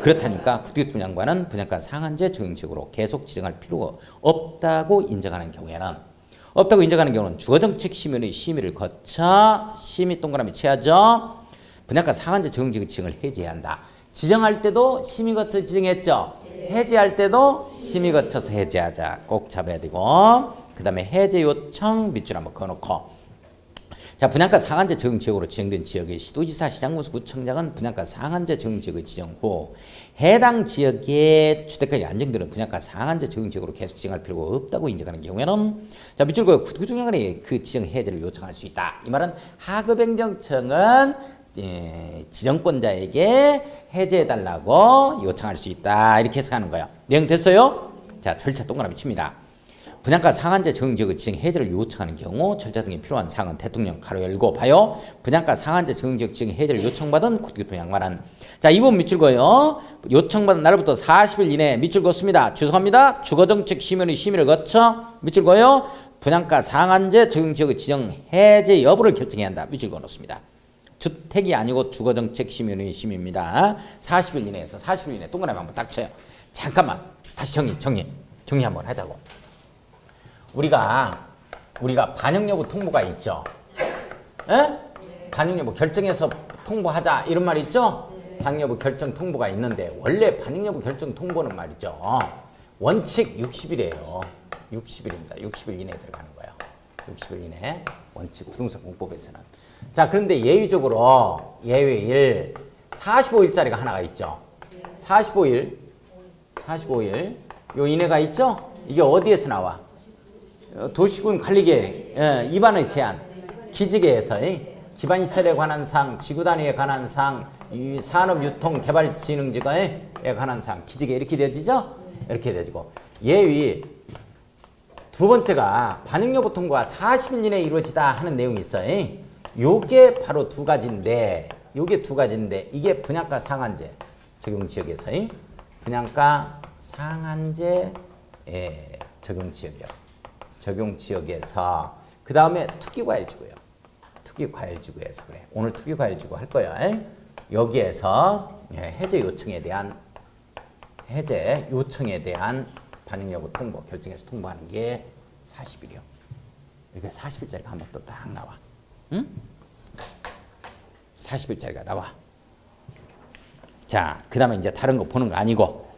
그렇다니까 국토교통부 장관은 분양가 상한제 적용 지역으로 계속 지정할 필요가 없다고 인정하는 경우에는 주거정책심의의 심의를 거쳐 심의 동그라미 쳐야죠. 분양가 상한제 적용 지역 지정을 해제해야 한다. 지정할 때도 심의 거쳐 지정했죠. 해제할 때도 심의 거쳐서 해제하자. 꼭 잡아야 되고. 그 다음에 해제 요청 밑줄 한번 그어놓고. 자, 자, 분양가 상한제 적용 지역으로 지정된 지역의 시도지사, 시장군수, 구청장은 분양가 상한제 적용 지역의 지정 후 해당 지역의 주택가격이 안정되는 분양가 상한제 적용 지역으로 계속 지정할 필요가 없다고 인정하는 경우에는 자, 밑줄 그어 구청장이 그 지정 해제를 요청할 수 있다. 이 말은 하급행정청은 지정권자에게 해제해달라고 요청할 수 있다. 이렇게 해석하는 거예요. 내용 됐어요? 자, 절차 동그라미 칩니다. 분양가 상한제 적용 지역의 지정 해제를 요청하는 경우 절차 등이 필요한 사항은 대통령 가로 열고 봐요. 분양가 상한제 적용 지역 지정 해제를 요청받은 국토교통 양반은 자, 이번 밑줄 그어요. 요청받은 날부터 40일 이내에 밑줄 그었습니다. 죄송합니다. 주거정책 심의의 심의를 거쳐 밑줄 그어요. 분양가 상한제 적용 지역의 지정 해제 여부를 결정해야 한다. 밑줄 그어 놓습니다. 주택이 아니고 주거정책 심의의 심의입니다. 40일 이내에서 40일 이내 동그라미 한번 딱 쳐요. 잠깐만 다시 정리 한번 하자고. 우리가 반영 여부 통보가 있죠. 에? 반영 여부 결정해서 통보하자 이런 말 있죠. 반영 여부 결정 통보가 있는데 원래 반영 여부 결정 통보는 말이죠. 원칙 60일이에요. 60일입니다. 60일 이내에 들어가는 거예요. 60일 이내 원칙 부동산 공법에서는. 자, 그런데 예외적으로 예외일 45일짜리가 하나가 있죠. 45일 요 이내가 있죠. 이게 어디에서 나와? 도시군 관리계획 입안의 제한 기지계에서 기반시설에 관한 사항, 지구단위에 관한 사항, 산업유통개발진흥지구에 관한 사항, 기지계 이렇게 되어지죠? 이렇게 되어지고 예위 두 번째가 반영여부 통보가 40일 이내에 이루어지다 하는 내용이 있어요. 요게 바로 두 가지인데 이게 분양가 상한제 적용 지역에서 분양가 상한제 적용 지역이요. 적용 지역에서 그 다음에 투기과열지구요. 투기과열지구에서 그래. 오늘 투기과열지구 할 거야. 여기에서 해제 요청에 대한 반영여부 통보 결정해서 통보하는 게 40일이요. 이게 40일짜리가 한 번 또 딱 나와. 응? 40일짜리가 나와. 자, 그 다음에 이제 다른 거 보는 거 아니고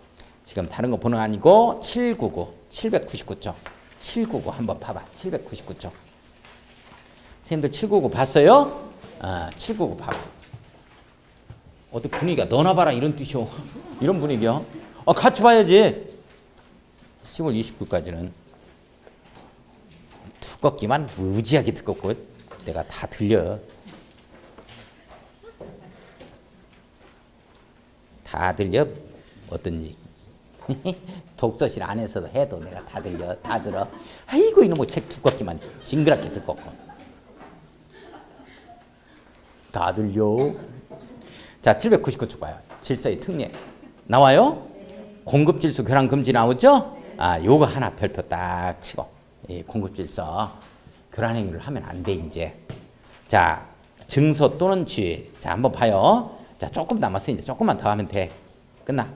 지금 다른 거 보는 거 아니고 799쪽 799 한번 봐봐. 799쪽 선생님들 799 봤어요? 799 봐봐. 어때 분위기가 너나 봐라 이런 뜻이요. 이런 분위기야. 같이 봐야지. 10월 29일까지는 두껍기만 무지하게 두껍고 내가 다 들려. 다 들려? 어떤지. 독서실 안에서도 해도 내가 다 들려. 다 들어. 아이고 이놈의 책 두껍기만 징그럽게 두껍고. 다 들려. 자, 799쪽 봐요. 질서의 특례. 나와요? 공급질서 교란금지 나오죠? 요거 하나 별표 딱 치고. 공급질서 교란행위를 하면 안 돼 이제. 자, 증서 또는 지위. 자, 한번 봐요. 자, 조금 남았어요. 이제 조금만 더 하면 돼. 끝나.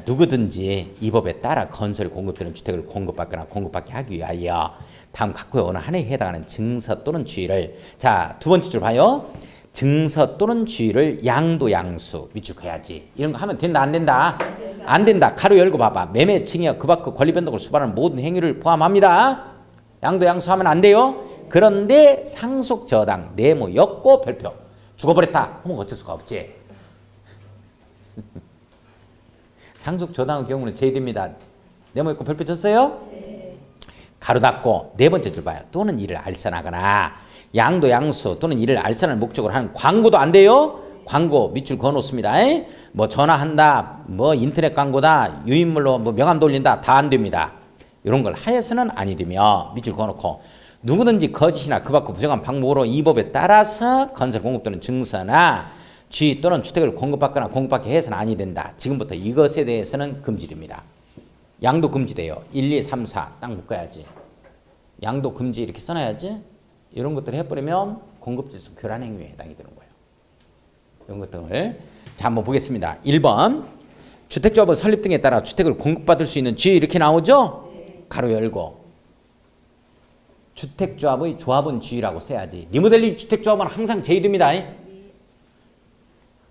누구든지 이 법에 따라 건설 공급되는 주택을 공급받거나 공급받게 하기 위하여 다음 각호의 어느 하나에 해당하는 증서 또는 지위를 자, 두 번째 줄 봐요. 증서 또는 지위를 양도 양수 밑줄 그어야지. 이런 거 하면 된다 안 된다? 안 된다. 가로 열고 봐봐. 매매 징역 그 밖의 권리 변동을 수반하는 모든 행위를 포함합니다. 양도 양수하면 안 돼요. 그런데 상속 저당 네모 엮고 별표 죽어버렸다. 그럼 어쩔 수가 없지. 상속 저당의 경우는 제외됩니다. 네모 엮고 별표 쳤어요? 네. 가로 닫고 네 번째 줄 봐요. 또는 이를 알선하거나 양도 양수 또는 이를 알선할 목적으로 하는 광고도 안 돼요. 광고 밑줄 그어 놓습니다. 뭐 전화한다, 뭐 인터넷 광고다, 유인물로 뭐 명함 돌린다 다 안 됩니다. 이런 걸 하여서는 아니되며 밑줄 그어 놓고 누구든지 거짓이나 그 밖의 부정한 방법으로 이 법에 따라서 건설 공급 또는 증서나 지 또는 주택을 공급받거나 공급받게 해서는 아니 된다. 지금부터 이것에 대해서는 금지됩니다. 양도 금지돼요. 1, 2, 3, 4 딱 묶어야지. 양도 금지 이렇게 써놔야지. 이런 것들을 해버리면 공급질서 교란행위에 해당이 되는 거예요. 이런 것들을 자 한번 보겠습니다. 1번 주택조합의 설립 등에 따라 주택을 공급받을 수 있는 지 이렇게 나오죠? 가로 열고 주택조합의 조합은 지라고 써야지. 리모델링 주택조합은 항상 제외됩니다.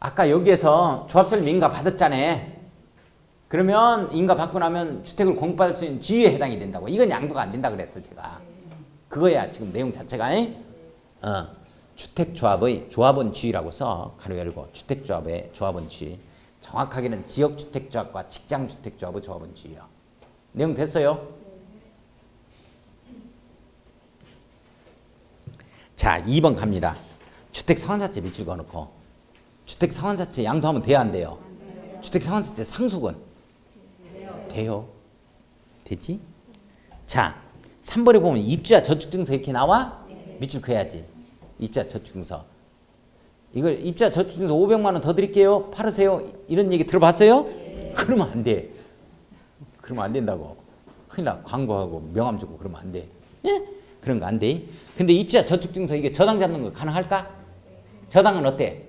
아까 여기에서 조합설립 인가 받았잖아. 그러면 인가 받고 나면 주택을 공급받을 수 있는 지위에 해당이 된다고. 이건 양도가 안 된다 그랬어 제가. 그거야 지금 내용 자체가. 주택조합의 조합원주의라고 써. 가로 열고 주택조합의 조합원주의. 정확하게는 지역주택조합과 직장주택조합의 조합원주의요. 내용 됐어요? 자, 2번 갑니다. 주택상환사채 밑줄 그어놓고 주택상환사채 양도하면 돼야 안 돼요? 주택상환사채 상속은? 돼요. 되지? 자, 3번에 보면 입주자 저축증서 이렇게 나와? 밑줄 그어야지. 입주자 저축증서. 이걸 입주자 저축증서 500만 원 더 드릴게요. 팔으세요. 이런 얘기 들어봤어요? 그러면 안 돼. 그러면 안 된다고. 큰일 나. 광고하고 명함 주고 그러면 안 돼. 예? 그런 거 안 돼. 근데 입주자 저축증서 이게 저당 잡는 거 가능할까? 저당은 어때?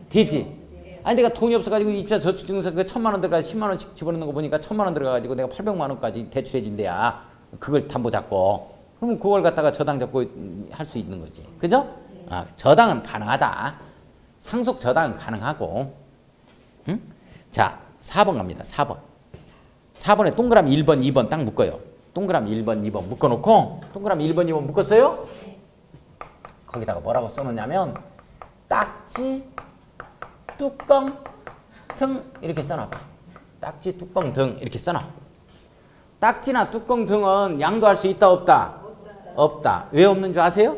되지? 아니 내가 돈이 없어가지고 입주자 저축증서 그 1,000만 원 들어가 10만 원씩 집어넣는 거 보니까 1,000만 원 들어가가지고 내가 800만 원까지 대출해 준대야. 그걸 담보 잡고. 그럼 그걸 갖다가 저당 잡고 할 수 있는 거지. 그죠? 아, 저당은 가능하다. 상속 저당은 가능하고. 응? 자, 4번 갑니다. 4번. 4번에 동그라미 1번, 2번 딱 묶어요. 동그라미 1번, 2번 묶어놓고 동그라미 1번, 2번 묶었어요? 거기다가 뭐라고 써놓냐면 딱지, 뚜껑, 등 이렇게 써놔봐. 딱지, 뚜껑, 등 이렇게 써놔. 딱지나 뚜껑, 등은 양도할 수 있다 없다? 없다. 왜 없는 줄 아세요?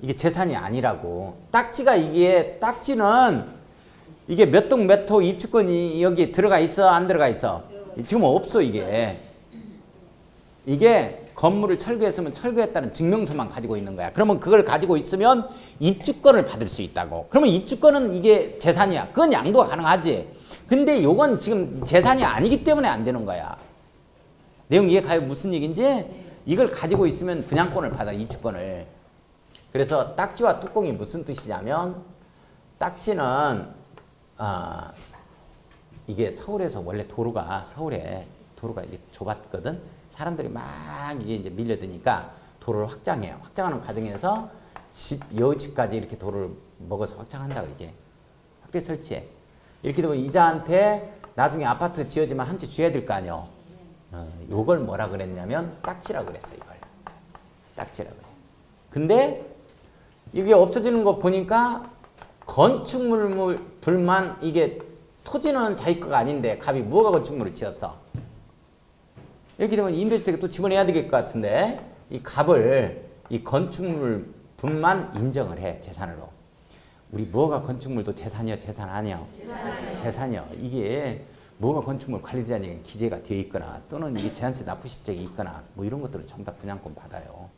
이게 재산이 아니라고. 딱지가 이게 딱지는 이게 몇 동 몇 호 입주권이 여기 들어가 있어 안 들어가 있어? 지금 없어 이게. 이게 건물을 철거했으면 철거했다는 증명서만 가지고 있는 거야. 그러면 그걸 가지고 있으면 입주권을 받을 수 있다고. 그러면 입주권은 이게 재산이야. 그건 양도가 가능하지. 근데 요건 지금 재산이 아니기 때문에 안 되는 거야. 내용 이해가요? 무슨 얘기인지? 이걸 가지고 있으면 분양권을 받아, 입주권을. 그래서 딱지와 뚜껑이 무슨 뜻이냐면 딱지는 이게 서울에서 원래 서울에 도로가 이게 좁았거든. 사람들이 막 이게 이제 밀려드니까 도로를 확장해요. 확장하는 과정에서 여집까지 이렇게 도로를 먹어서 확장한다고 이게. 확대 설치해. 이렇게 되면 이자한테 나중에 아파트 지어지면 한 채 줘야 될 거 아니요. 요걸 뭐라 그랬냐면 딱지라 그랬어 이걸. 딱지라 그래. 근데 이게 없어지는 거 보니까 건축물 불만 이게 토지는 자기 거가 아닌데 갑이 무허가 건축물을 지었어. 이렇게 되면 임대주택에 또 집어내야 될 것 같은데 이 갑을 이 건축물 분만 인정을 해 재산으로. 우리 무허가 건축물도 재산이요 재산 아니요? 재산이요. 이게 무허가 건축물 관리자에게 기재가 되어 있거나 또는 이게 재산세 납부 실적이 있거나 뭐 이런 것들은 전부 다 분양권 받아요.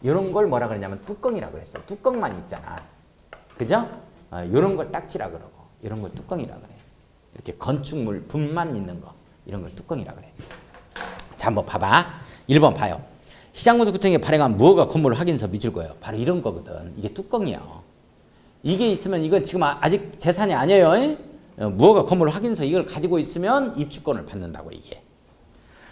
이런 걸 뭐라 그러냐면 뚜껑이라 그랬어요. 뚜껑만 있잖아. 그죠? 이런 걸 딱지라 그러고 이런 걸 뚜껑이라 그래. 이렇게 건축물 분만 있는 거 이런 걸 뚜껑이라 그래. 자, 한번 봐봐. 1번 봐요. 시장문서구청이 발행한 무허가 건물 확인서 밑줄 거예요. 바로 이런 거거든. 이게 뚜껑이요. 이게 있으면 이건 지금 아직 재산이 아니에요. 무허가 건물 확인서 이걸 가지고 있으면 입주권을 받는다고 이게.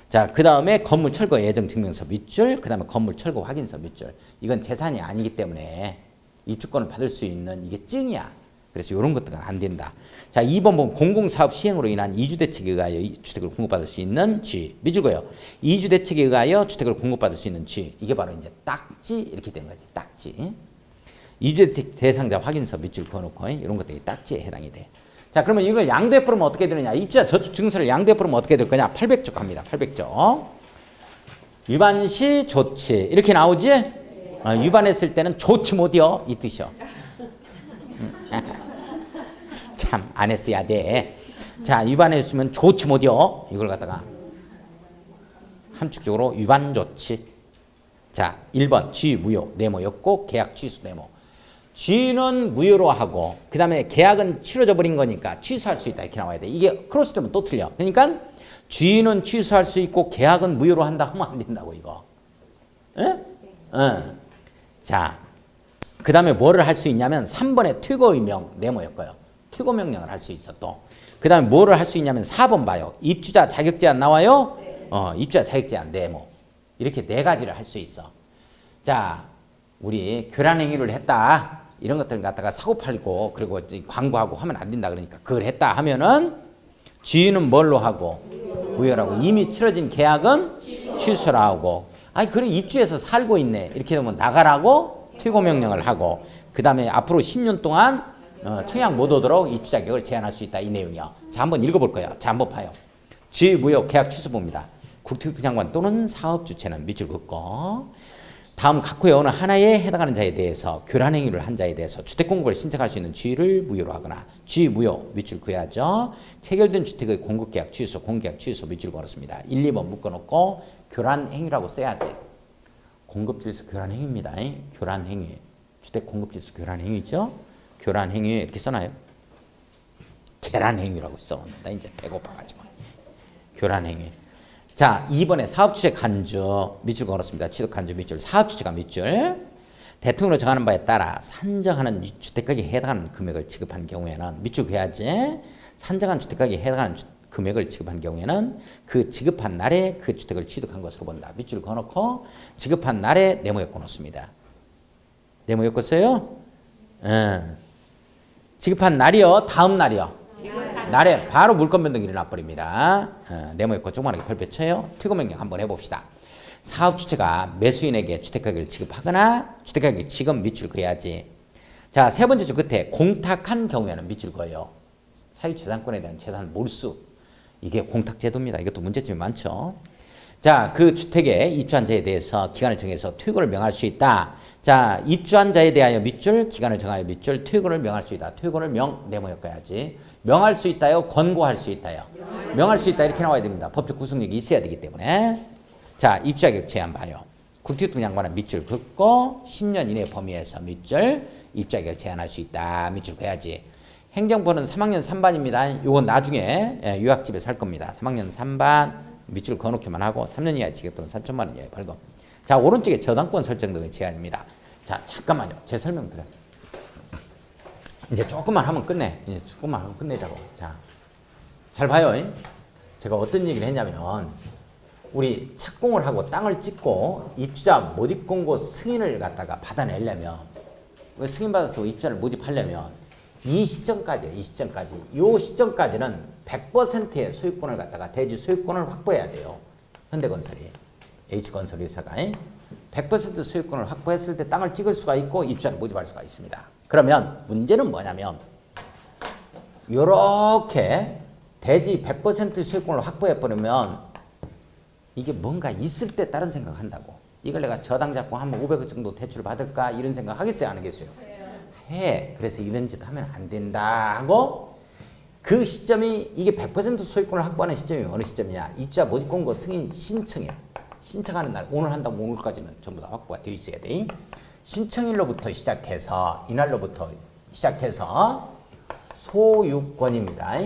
자, 그 다음에 건물 철거 예정 증명서 밑줄, 그 다음에 건물 철거 확인서 밑줄. 이건 재산이 아니기 때문에 입주권을 받을 수 있는 이게 증이야. 그래서 이런 것들은 안 된다. 자, 2번 보면 공공사업 시행으로 인한 이주대책에 의하여 주택을 공급받을 수 있는 지. 밑줄거요. 이주대책에 의하여 주택을 공급받을 수 있는 지. 이게 바로 이제 딱지 이렇게 된 거지. 딱지. 이주대책 대상자 확인서 밑줄 그어놓고 이런 것들이 딱지에 해당이 돼. 자, 그러면 이걸 양도해 버리면 어떻게 되느냐. 입주자 저축 증서를 양도해 버리면 어떻게 될 거냐. 800조 갑니다. 800조. 위반시 조치. 이렇게 나오지? 위반했을 때는 조치 못이요. 이 뜻이요. 참, 안 했어야 돼. 자, 위반했으면 조치 못이요. 이걸 갖다가 함축적으로 위반 조치. 자, 1번 쥐 무효 네모였고 계약 취소 네모. 쥐는 무효로 하고 그 다음에 계약은 치러져 버린 거니까 취소할 수 있다 이렇게 나와야 돼. 이게 크로스 되면 또 틀려. 그러니까 쥐는 취소할 수 있고 계약은 무효로 한다 하면 안 된다고 이거. 에? 자, 그 다음에 뭐를 할 수 있냐면 3번에 퇴거의명 네모였고요. 퇴거 명령을 할 수 있어 또. 그 다음에 뭐를 할 수 있냐면 4번 봐요. 입주자 자격제한 나와요. 입주자 자격제한 네모. 이렇게 네 가지를 할 수 있어. 자, 우리 교란행위를 했다. 이런 것들 갖다가 사고 팔고 그리고 광고하고 하면 안 된다 그러니까 그걸 했다 하면은 지위는 뭘로 하고 무효라고. 이미 치러진 계약은 취소라 하고. 아니 그래 입주해서 살고 있네. 이렇게 되면 나가라고 퇴고 명령을 하고 그 다음에 앞으로 10년 동안 청약 못 오도록 입주 자격을 제한할 수 있다. 이 내용이요. 자, 한번 읽어볼 거예요. 자, 한번 봐요. 지무역 계약 취소봅니다. 국토교통 장관 또는 사업주체는 밑줄 긋고 다음 각호의 어느 하나에 해당하는 자에 대해서 교란 행위를 한 자에 대해서 주택 공급을 신청할 수 있는 지위를 무효로 하거나 지무효 밑줄 그어야죠. 체결된 주택의 공급 계약 취소, 공계약 취소 밑줄 걸었습니다. 1, 2번 묶어놓고 교란 행위라고 써야지. 공급 질서 교란 행위입니다. 교란 행위. 주택 공급 질서 교란 행위죠. 교란 행위 이렇게 써놔요. 계란 행위라고 써놓는다. 이제 배고파가지고. 교란 행위. 자, 2번에 사업주체 간주 밑줄 걸었습니다. 취득 간주 밑줄, 사업주체가 밑줄. 대통령으로 정하는 바에 따라 산정하는 주택가격에 해당하는 금액을 지급한 경우에는 밑줄 그어야지. 산정한 주택가격에 해당하는 금액을 지급한 경우에는 그 지급한 날에 그 주택을 취득한 것으로 본다. 밑줄 그어놓고 지급한 날에 네모에 꺼놓습니다. 네모에 껐어요? 지급한 날이요? 다음 날이요? 날에 바로 물건 변동이 일어나버립니다. 네모에 거 조그맣게 별표 쳐요. 퇴고 명령 한번 해봅시다. 사업주체가 매수인에게 주택가격을 지급하거나 주택가격 지급 밑줄 그어야지. 자, 세 번째 줄 끝에 공탁한 경우에는 밑줄 그어요. 사유재산권에 대한 재산 몰수. 이게 공탁제도입니다. 이것도 문제점이 많죠. 자, 그 주택에 입주한 자에 대해서 기간을 정해서 퇴고를 명할 수 있다. 자, 입주한 자에 대하여 밑줄, 기간을 정하여 밑줄, 퇴고를 명할 수 있다. 퇴고를 네모에 꺼야지. 명할 수 있다요? 권고할 수 있다요? 명할 수 있다 이렇게 나와야 됩니다. 법적 구속력이 있어야 되기 때문에. 자, 입주자격 제한 봐요. 국토교통 장관은 밑줄 긋고 10년 이내 범위에서 밑줄, 입주자격을 제한할 수 있다. 밑줄 그어야지. 행정부는 3학년 3반입니다. 요건 나중에 유학집에 살 겁니다. 3학년 3반 밑줄 그어놓기만 하고 3년 이하의 지급 또는 3천만 원 이하의 벌금. 자, 오른쪽에 저당권 설정 등의 제한입니다. 자, 잠깐만요. 제 설명 드려요. 이제 조금만 하면 끝내. 이제 조금만 하면 끝내자고. 자, 잘 봐요. 제가 어떤 얘기를 했냐면 우리 착공을 하고 땅을 찍고 입주자 모집공고 승인을 갖다가 받아내려면 승인 받아서 입주자를 모집하려면 이 시점까지 이 시점까지는 100%의 소유권을 갖다가 대지 소유권을 확보해야 돼요. 현대건설이 H건설회사가 100% 소유권을 확보했을 때 땅을 찍을 수가 있고 입주자를 모집할 수가 있습니다. 그러면 문제는 뭐냐면 이렇게 대지 100% 소유권을 확보해버리면 이게 뭔가 있을 때 다른 생각한다고. 이걸 내가 저당 잡고 한 500억 정도 대출 받을까 이런 생각 하겠어요? 안 하겠어요? 해. 그래서 이런 짓 하면 안 된다 하고 그 시점이 이게 100% 소유권을 확보하는 시점이 어느 시점이냐. 입주자 모집공고 승인 신청이야. 신청하는 날 오늘 한다면 오늘까지는 전부 다 확보가 되어 있어야 돼. 신청일로부터 시작해서 이날로부터 시작해서 소유권입니다.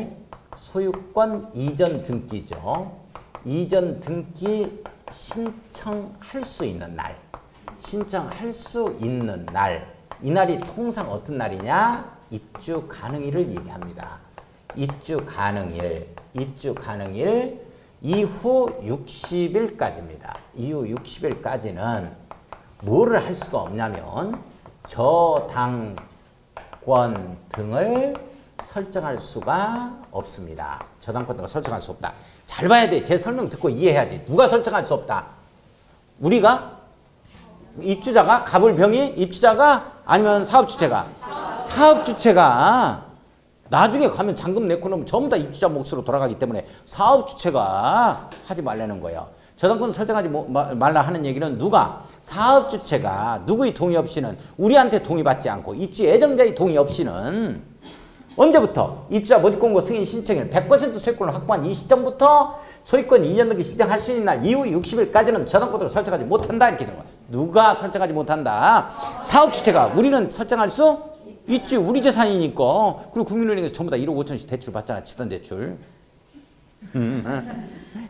소유권 이전 등기죠. 이전 등기 신청할 수 있는 날. 신청할 수 있는 날. 이날이 통상 어떤 날이냐? 입주 가능일을 얘기합니다. 입주 가능일. 입주 가능일 이후 60일까지입니다. 이후 60일까지는 뭐를 할 수가 없냐면 저당권 등을 설정할 수가 없습니다. 저당권 등을 설정할 수 없다. 잘 봐야 돼. 제 설명 듣고 이해해야지. 누가 설정할 수 없다? 우리가? 입주자가? 갑을병이? 입주자가? 아니면 사업주체가? 사업주체가 나중에 가면 잔금 내고 나면 전부 다 입주자 몫으로 돌아가기 때문에 사업주체가 하지 말라는 거예요. 저당권 설정하지 말라 하는 얘기는 누가? 사업주체가 누구의 동의 없이는 우리한테 동의받지 않고 입주 예정자의 동의 없이는 언제부터? 입주자 모집공고 승인 신청일 100% 소유권을 확보한 이 시점부터 소유권 이전 등기 신청할 수 있는 날 이후 60일까지는 저당권을 설정하지 못한다 이렇게 되는 거야. 누가 설정하지 못한다? 사업주체가. 우리는 설정할 수 있지. 우리 재산이니까. 그리고 국민은행에서 전부 다 1억 5천씩 대출 받잖아. 집단 대출.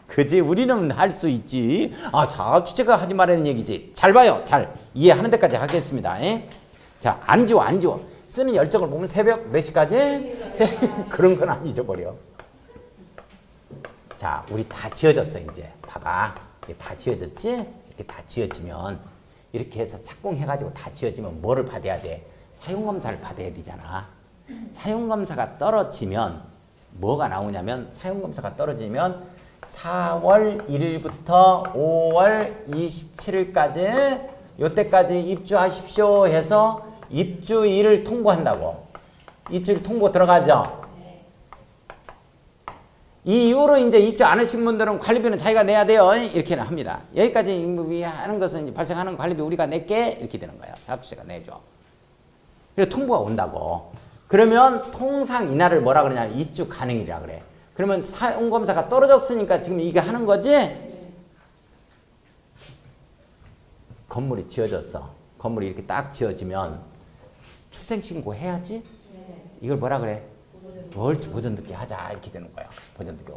그지? 우리는 할 수 있지. 아, 사업주체가 하지 말라는 얘기지. 잘 봐요. 잘 이해하는 데까지 하겠습니다. 자, 안 지워 안 지워. 쓰는 열정을 보면 새벽 몇 시까지? 그런 건 안 잊어버려. 자, 우리 다 지어졌어 이제. 봐봐. 이게 다 지어졌지? 이렇게 다 지어지면 이렇게 해서 착공해가지고 다 지어지면 뭐를 받아야 돼? 사용검사를 받아야 되잖아. 사용검사가 떨어지면 뭐가 나오냐면 사용검사가 떨어지면 4월 1일부터 5월 27일까지 요때까지 입주하십시오 해서 입주일을 통보한다고. 입주일 통보 들어가죠? 이 이후로 이제 입주 안 하신 분들은 관리비는 자기가 내야 돼요. 이렇게 합니다. 여기까지 하는 것은 이제 발생하는 관리비 우리가 낼게. 이렇게 되는 거예요. 사업주체가 내줘. 그래서 통보가 온다고. 그러면 통상 이날을 뭐라 그러냐면 입주 가능일이라 그래. 그러면 사용검사가 떨어졌으니까 지금 이게 하는 거지? 건물이 지어졌어. 건물이 이렇게 딱 지어지면 출생신고 해야지? 이걸 뭐라 그래? 월치 보존등기 하자 이렇게 되는 거야. 보존등기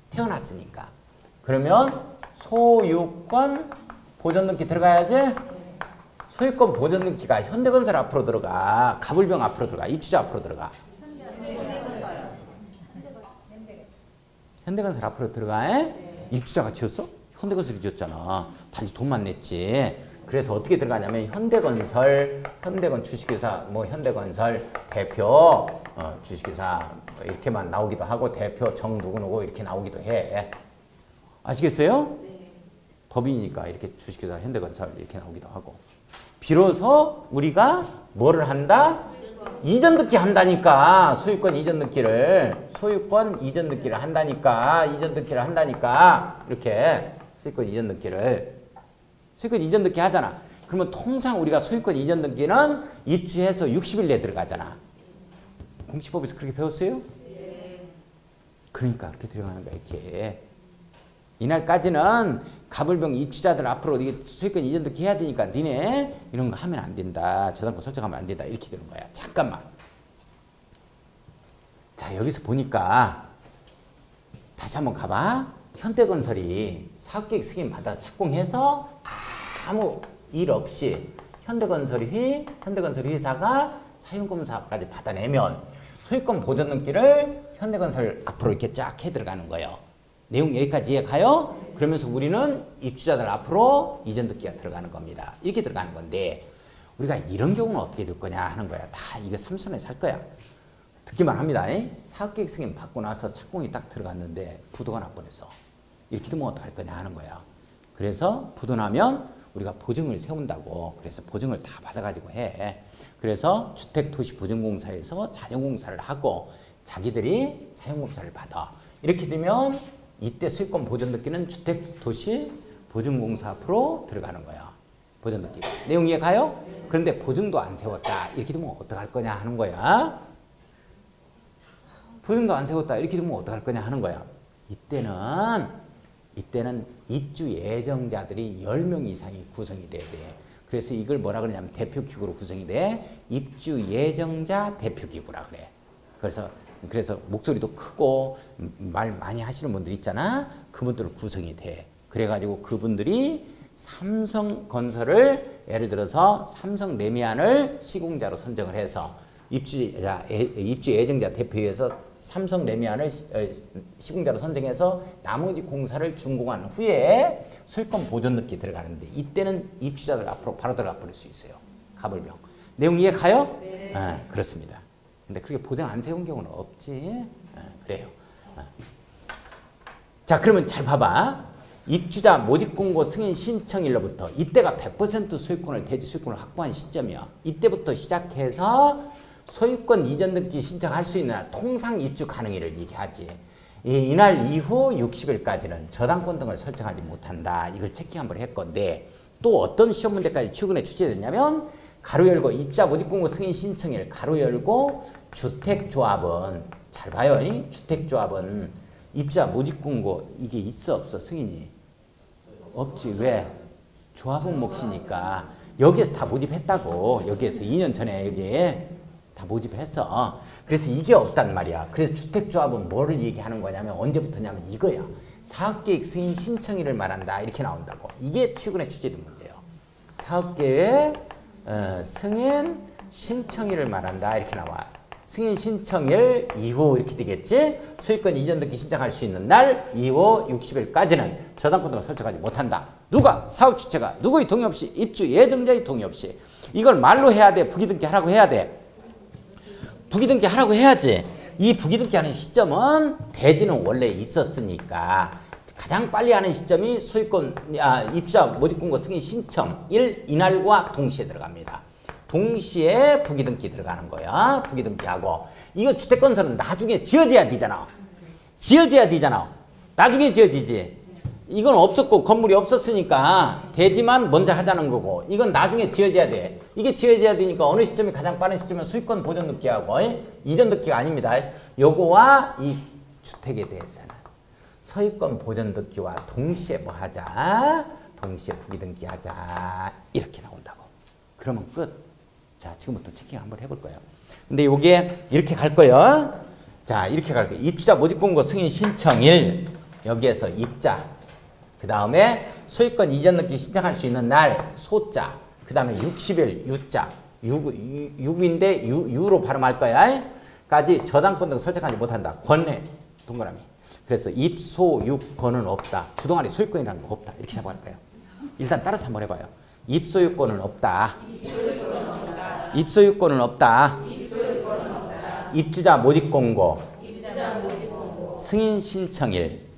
태어났으니까. 그러면 소유권 보존등기 들어가야지. 소유권 보존등기가 현대건설 앞으로 들어가, 가불병 앞으로 들어가, 입주자 앞으로 들어가. 현대건설 앞으로 들어가. 입주자가 지었어? 현대건설이 지었잖아. 단지 돈만 냈지. 그래서 어떻게 들어가냐면 현대건설 주식회사 뭐 현대건설 대표 주식회사 이렇게만 나오기도 하고 대표 정 누구누구 이렇게 나오기도 해. 아시겠어요? 네. 법인이니까 이렇게 주식회사 현대건설 이렇게 나오기도 하고. 비로소 우리가 뭐를 한다? 이전 등기 한다니까. 소유권 이전 등기를 한다니까. 이렇게 소유권 이전 등기를 소유권 이전 등기 하잖아. 그러면 통상 우리가 소유권 이전 등기는 입주해서 60일 내에 들어가잖아. 공시법에서 그렇게 배웠어요? 네. 그러니까 그렇게 들어가는 거야. 이렇게. 이날까지는 가불병 입주자들 앞으로 소유권 이전 등기 해야 되니까 니네 이런 거 하면 안 된다. 저당권 설정하면 안 된다. 이렇게 되는 거야. 잠깐만. 자, 여기서 보니까 다시 한번 가봐. 현대건설이 사업계획 승인 받아 착공해서 아무 일 없이 현대건설 회사가 사용검사까지 받아내면 소유권 보존 등기를 현대건설 앞으로 이렇게 쫙 해 들어가는 거예요. 내용 여기까지 이해가요? 그러면서 우리는 입주자들 앞으로 이전 등기가 들어가는 겁니다. 이렇게 들어가는 건데 우리가 이런 경우는 어떻게 될 거냐 하는 거야. 다 이거 삼선에 살 거야. 듣기만 합니다. 사업계획 승인 받고 나서 착공이 딱 들어갔는데 부도가 나버렸어. 이렇게 되면 어떡할 거냐 하는 거야. 그래서 부도 나면 우리가 보증을 세운다고. 그래서 보증을 다 받아가지고 해. 그래서 주택도시보증공사에서 자정공사를 하고 자기들이 사용공사를 받아. 이렇게 되면 이때 소유권 보존등기는 주택도시보증공사 앞으로 들어가는 거야. 보존등기가. 내용 이해가요? 그런데 보증도 안 세웠다. 이렇게 되면 어떡할 거냐 하는 거야. 보증도 안 세웠다. 이렇게 되면 어떡할 거냐 하는 거야. 이때는 입주 예정자들이 10명 이상이 구성이 돼야 돼. 그래서 이걸 뭐라 그러냐면 대표기구로 구성이 돼. 입주 예정자 대표기구라 그래. 그래서 목소리도 크고 말 많이 하시는 분들 있잖아. 그분들 구성이 돼. 그래가지고 그분들이 삼성건설을 예를 들어서 삼성레미안을 시공자로 선정을 해서 입주 예정자 대표회에서 삼성레미안을 시공자로 선정해서 나머지 공사를 준공한 후에 소유권 보존등기 들어가는데 이때는 입주자들 앞으로 바로 들어가 버릴 수 있어요. 가불병. 내용 이해가요? 네. 그렇습니다. 근데 그렇게 보장 안 세운 경우는 없지. 그래요. 자, 그러면 잘 봐봐. 입주자 모집공고 승인 신청일로부터 이때가 100% 소유권을 대지 소유권을 확보한 시점이야. 이때부터 시작해서 소유권 이전 등기 신청할 수 있는 날 통상 입주 가능일을 얘기하지. 이날 이후 60일까지는 저당권 등을 설정하지 못한다. 이걸 체킹 한번 할 건데 또 어떤 시험 문제까지 최근에 출제됐냐면 가로 열고 입주자 모집공고 승인 신청일 가로 열고 주택조합은 잘 봐요. 주택조합은 입주자 모집공고 이게 있어 없어 승인이? 없지. 왜? 조합은 몫이니까 여기에서 다 모집했다고. 여기에서 2년 전에 여기에 다 모집했어. 그래서 이게 없단 말이야. 그래서 주택조합은 뭐를 얘기하는 거냐면 언제부터냐면 이거야. 사업계획 승인 신청일을 말한다. 이렇게 나온다고. 이게 최근에 출제된 문제예요. 사업계획 승인 신청일을 말한다. 이렇게 나와. 승인 신청일 이후 이렇게 되겠지. 소유권 이전 등기 신청할 수 있는 날 이후 60일까지는 저당권 등을 설정하지 못한다. 누가? 사업 주체가 누구의 동의 없이 입주 예정자의 동의 없이. 이걸 말로 해야 돼. 부기등기 하라고 해야 돼. 부기등기 하라고 해야지. 이 부기등기 하는 시점은 대지는 원래 있었으니까 가장 빨리 하는 시점이 소유권 입주자 모집공고 승인 신청일 이날과 동시에 들어갑니다. 동시에 부기등기 들어가는 거야. 부기등기하고 이거 주택건설은 나중에 지어져야 되잖아. 지어져야 되잖아. 나중에 지어지지. 이건 없었고 건물이 없었으니까 대지만 먼저 하자는 거고 이건 나중에 지어져야 돼. 이게 지어져야 되니까 어느 시점이 가장 빠른 시점은 소유권 보존 등기하고 이전 등기가 아닙니다. 요거와 이 주택에 대해서는 소유권 보존 등기와 동시에 뭐 하자? 동시에 부기등기 하자. 이렇게 나온다고. 그러면 끝. 자, 지금부터 체킹 한번 해볼 거예요. 근데 요게 이렇게 갈 거예요. 자, 이렇게 갈 거예요. 입주자 모집공고 승인 신청일 여기에서 입자 그 다음에 소유권 이전 등기 신청할 수 있는 날 소자 그 다음에 60일 유자 6인데 유로 발음할 거야. 까지 저당권 등 설정하지 못한다. 권해 동그라미. 그래서 입소유권은 없다. 부동산이 소유권이라는 거 없다. 이렇게 잡아갈 거예요. 일단 따라서 한번 해봐요. 입소유권은 없다. 입소유권은 없다. 입주자 모집공고 승인 신청일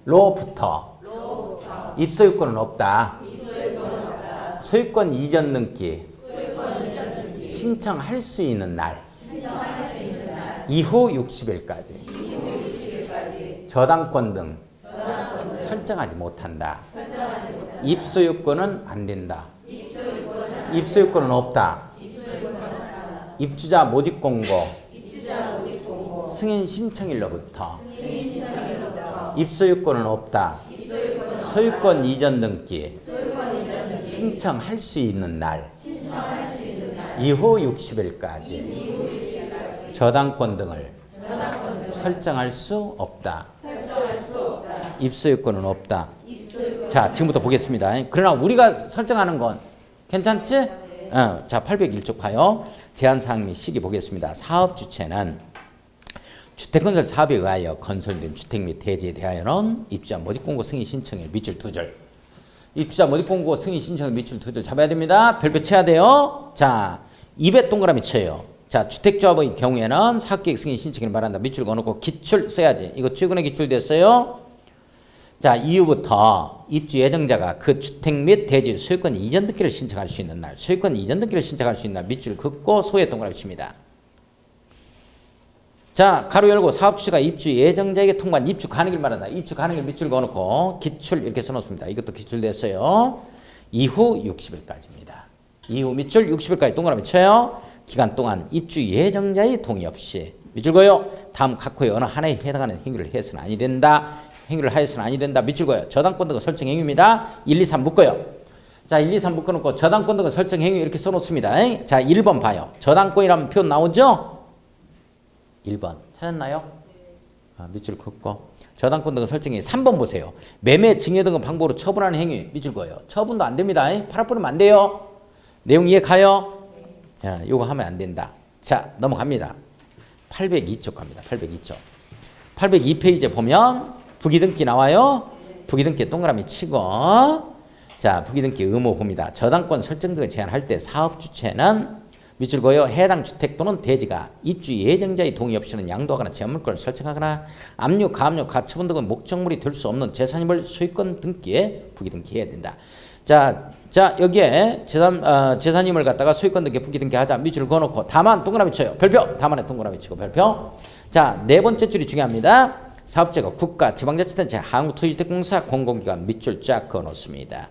로부터 입소유권은 없다. 소유권 이전 등기 신청할 수 있는 날 이후 60일까지 저당권 등 설정하지 못한다. 입소유권은 안 된다. 입소유권은 없다. 입주자 모집공고 승인 신청일로부터 입소유권은 없다. 소유권 이전 등기 신청할 수 있는 날 이후 60일까지 저당권 등을 설정할 수 없다. 입소유권은 없다. 자, 지금부터 보겠습니다. 그러나 우리가 설정하는 건 괜찮지? 자, 801쪽 봐요. 제한사항 및 시기 보겠습니다. 사업 주체는 주택건설 사업에 의하여 건설된 주택 및 대지에 대하여는 입주자 모집공고 승인 신청일 밑줄 2줄. 입주자 모집공고 승인 신청일 밑줄 2줄 잡아야 됩니다. 별표 쳐야 돼요. 자, 200 동그라미 쳐요. 자, 주택조합의 경우에는 사업계획 승인 신청을 말한다. 밑줄 그어놓고 기출 써야지. 이거 최근에 기출됐어요. 자, 이후부터 입주 예정자가 그 주택 및 대지 소유권 이전 등기를 신청할 수 있는 날, 소유권 이전 등기를 신청할 수 있는 날 밑줄 긋고 소에 동그라미 칩니다. 자, 가로 열고 사업주체가 입주 예정자에게 통보한 입주 가능일 말한다. 입주 가능일 밑줄 그어놓고 기출 이렇게 써놓습니다. 이것도 기출됐어요. 이후 60일까지입니다. 이후 밑줄 60일까지 동그라미 쳐요. 기간 동안 입주 예정자의 동의 없이 밑줄 그어요. 다음 각호의 어느 하나에 해당하는 행위를 해서는 아니 된다. 행위를 하여서는 아니 된다. 밑줄 그어요. 저당권 등의 설정 행위입니다. 1, 2, 3 묶어요. 자, 1, 2, 3 묶어놓고 저당권 등의 설정 행위 이렇게 써놓습니다. 자, 1번 봐요. 저당권이라는 표현 나오죠? 1번 찾았나요? 밑줄 긋고 저당권 등의 설정이 3번 보세요. 매매, 증여 등의 방법으로 처분하는 행위 밑줄 그어요. 처분도 안 됩니다. 팔아 뿌리면 안 돼요. 내용 이해 가요? 자, 요거 하면 안 된다. 자, 넘어갑니다. 802쪽 갑니다. 802쪽. 802페이지에 보면 부기등기 나와요. 부기등기 동그라미 치고 자, 부기등기 의무 봅니다. 저당권 설정 등을 제한할 때 사업주체는 밑줄 그어요. 해당 주택 또는 대지가 입주 예정자의 동의 없이는 양도하거나 제한물권을 설정하거나 압류, 가압류, 가처분 등은 목적물이 될 수 없는 재산임을 소유권 등기에 부기등기해야 된다. 자, 여기에 재산임을 갖다가 소유권 등기에 부기등기하자. 밑줄 그어놓고 다만 동그라미 쳐요. 별표. 다만에 동그라미 치고 별표. 자, 네 번째 줄이 중요합니다. 사업자가 국가, 지방자치단체, 한국토지주택공사, 공공기관 밑줄 쫙 그어놓습니다.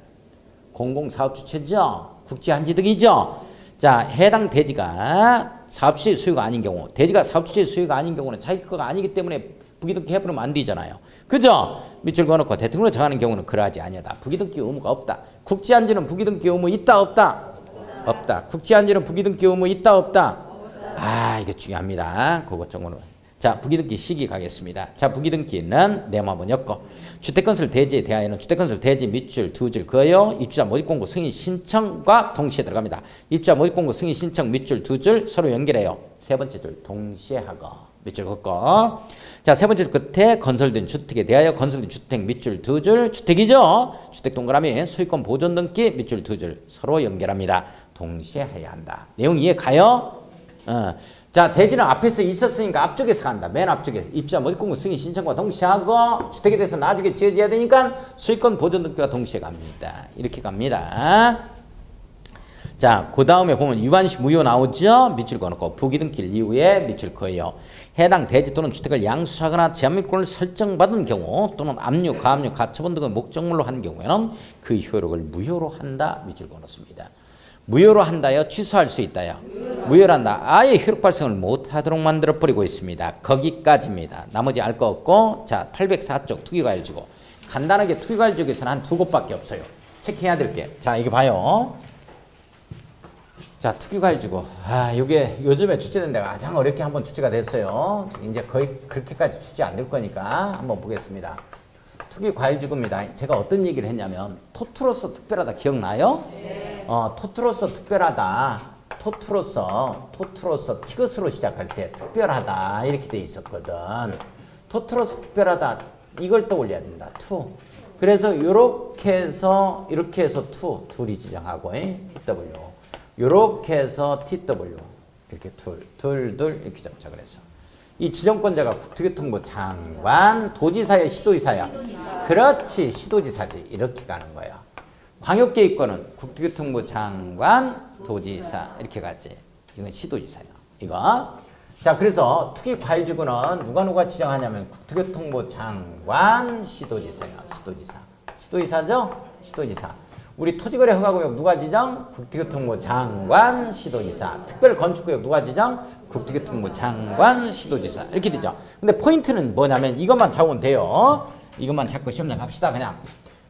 공공사업주체죠. 국제한지등이죠. 자, 해당 대지가 사업주체의 소유가 아닌 경우, 대지가 사업주체의 소유가 아닌 경우는 자기 거가 아니기 때문에 부기등기 해버리면 안 되잖아요. 그죠? 밑줄 그어놓고 대통령을 정하는 경우는 그러하지 아니하다. 부기등기 의무가 없다. 국제한지는 부기등기 의무 있다 없다? 없다. 국제한지는 부기등기 의무 있다 없다? 아, 이게 중요합니다. 그것 정도는. 자, 부기등기 시기 가겠습니다. 자, 부기등기는 네모 한번 엮고 주택건설 대지에 대하여는 주택건설 대지 밑줄 2줄 그어요. 입주자 모집공고 승인 신청과 동시에 들어갑니다. 입주자 모집공고 승인 신청 밑줄 2줄 서로 연결해요. 세 번째 줄 동시에 하고 밑줄 긋고 자, 세 번째 줄 끝에 건설된 주택에 대하여 건설된 주택 밑줄 2줄 주택이죠. 주택 동그라미 소유권 보존 등기 밑줄 2줄 서로 연결합니다. 동시에 해야 한다. 내용 이해 가요? 자, 대지는 앞에서 있었으니까 앞쪽에서 간다. 맨 앞쪽에서. 입주자 모집공고 승인 신청과 동시에 하고 주택에 대해서 나중에 지어져야 되니까 수익권 보존 등기와 동시에 갑니다. 이렇게 갑니다. 자, 그 다음에 보면 위반시 무효 나오죠? 밑줄 그어놓고 부기등기일 이후에 밑줄 그어요. 해당 대지 또는 주택을 양수하거나 제한물권을 설정받은 경우 또는 압류, 가압류, 가처분 등을 목적물로 한 경우에는 그 효력을 무효로 한다. 밑줄 그어놓습니다. 무효로 한다요? 취소할 수 있다요? 무효로 한다. 아예 효력 발생을 못하도록 만들어버리고 있습니다. 거기까지입니다. 나머지 알 거 없고 자 804쪽 투기과열지구. 간단하게 투기과열지구에서는 한 두 곳밖에 없어요. 체크해야 될 게. 자 이게 봐요. 자 투기과열지구. 아 이게 요즘에 출제된 데가 가장 어렵게 한번 출제가 됐어요. 이제 거의 그렇게까지 출제 안 될 거니까 한번 보겠습니다. 투기과열지구입니다. 제가 어떤 얘기를 했냐면 토트로서 특별하다 기억나요? 네. 토트로서 특별하다. 토트로서 티귿으로 시작할 때 특별하다 이렇게 돼 있었거든. 토트로서 특별하다 이걸 떠올려야 된다. 투. 그래서 이렇게 해서 투 둘이 지정하고 TW. 이렇게 해서 TW 이렇게 둘 이렇게 잡자 그래서. 이 지정권자가 국토교통부 장관, 도지사야 시도지사야? 그렇지 시도지사지 이렇게 가는 거야. 광역계획권은 국토교통부 장관, 도지사 이렇게 가지. 이건 시도지사야. 이거. 자 그래서 투기과열지구는 누가 지정하냐면 국토교통부 장관, 시도지사야. 시도지사죠? 시도지사. 우리 토지거래 허가구역 누가 지정? 국토교통부 장관, 시도지사. 특별건축구역 누가 지정? 국토교통부 장관, 시도지사. 이렇게 되죠. 근데 포인트는 뭐냐면 이것만 잡으면 돼요. 이것만 잡고 시험 나갑시다. 그냥.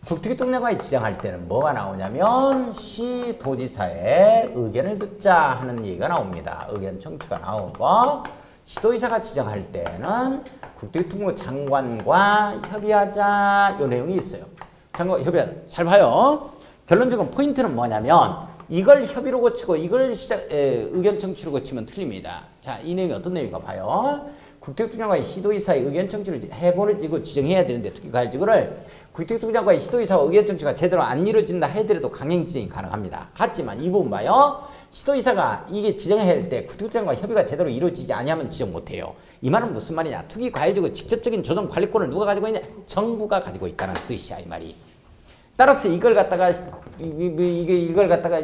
국토교통장관이 지정할 때는 뭐가 나오냐면 시도지사의 의견을 듣자 하는 얘기가 나옵니다. 의견 청취가 나오고 시도지사가 지정할 때는 국토교통부 장관과 협의하자 이 내용이 있어요. 장관 협의하자. 잘 봐요. 결론적인 포인트는 뭐냐면 이걸 협의로 고치고 이걸 의견 청취로 고치면 틀립니다. 자, 이 내용이 어떤 내용인가 봐요. 국토교통장관이 시도지사의 의견 청취를 해고를 지고 지정해야 되는데 투기과열지구를 국토교통장관이 시도지사와 의견 청취가 제대로 안 이루어진다 해더라도 강행 지정이 가능합니다. 하지만 이 부분 봐요. 시도지사가 이게 지정해야 할 때 국토교통장관과 협의가 제대로 이루어지지 아니하면 지정 못해요. 이 말은 무슨 말이냐. 투기과열지구 직접적인 조정 관리권을 누가 가지고 있냐. 정부가 가지고 있다는 뜻이야 이 말이. 따라서 이걸 갖다가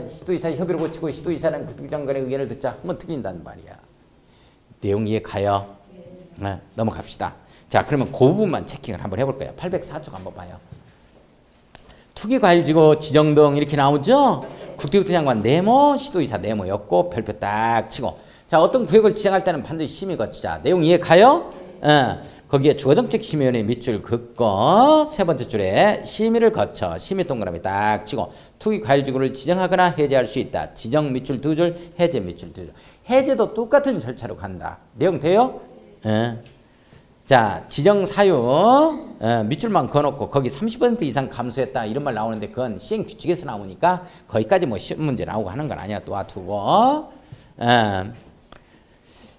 시도지사 협의를 고치고 시도지사는 국토교통장관의 의견을 듣자 하면 틀린다는 말이야. 내용 이해 가요? 네, 넘어갑시다. 자 그러면 그 부분만 체킹을 한번 해볼까요? 804쪽 한번 봐요. 투기과열지구 지정 등 이렇게 나오죠? 국토교통장관 네모, 시도지사 네모였고 별표 딱 치고 자 어떤 구역을 지정할 때는 반드시 심의 거치자. 내용 이해 가요? 거기에 주거정책심의위원회 밑줄 긋고 세 번째 줄에 심의를 거쳐 심의 동그라미 딱 치고 투기과열지구를 지정하거나 해제할 수 있다. 지정 밑줄 두 줄, 해제 밑줄 두 줄. 해제도 똑같은 절차로 간다. 내용 돼요? 자 지정 사유 밑줄만 그어놓고 거기 30% 이상 감소했다 이런 말 나오는데 그건 시행규칙에서 나오니까 거기까지 뭐 시험 문제 나오고 하는 건 아니야. 놔두고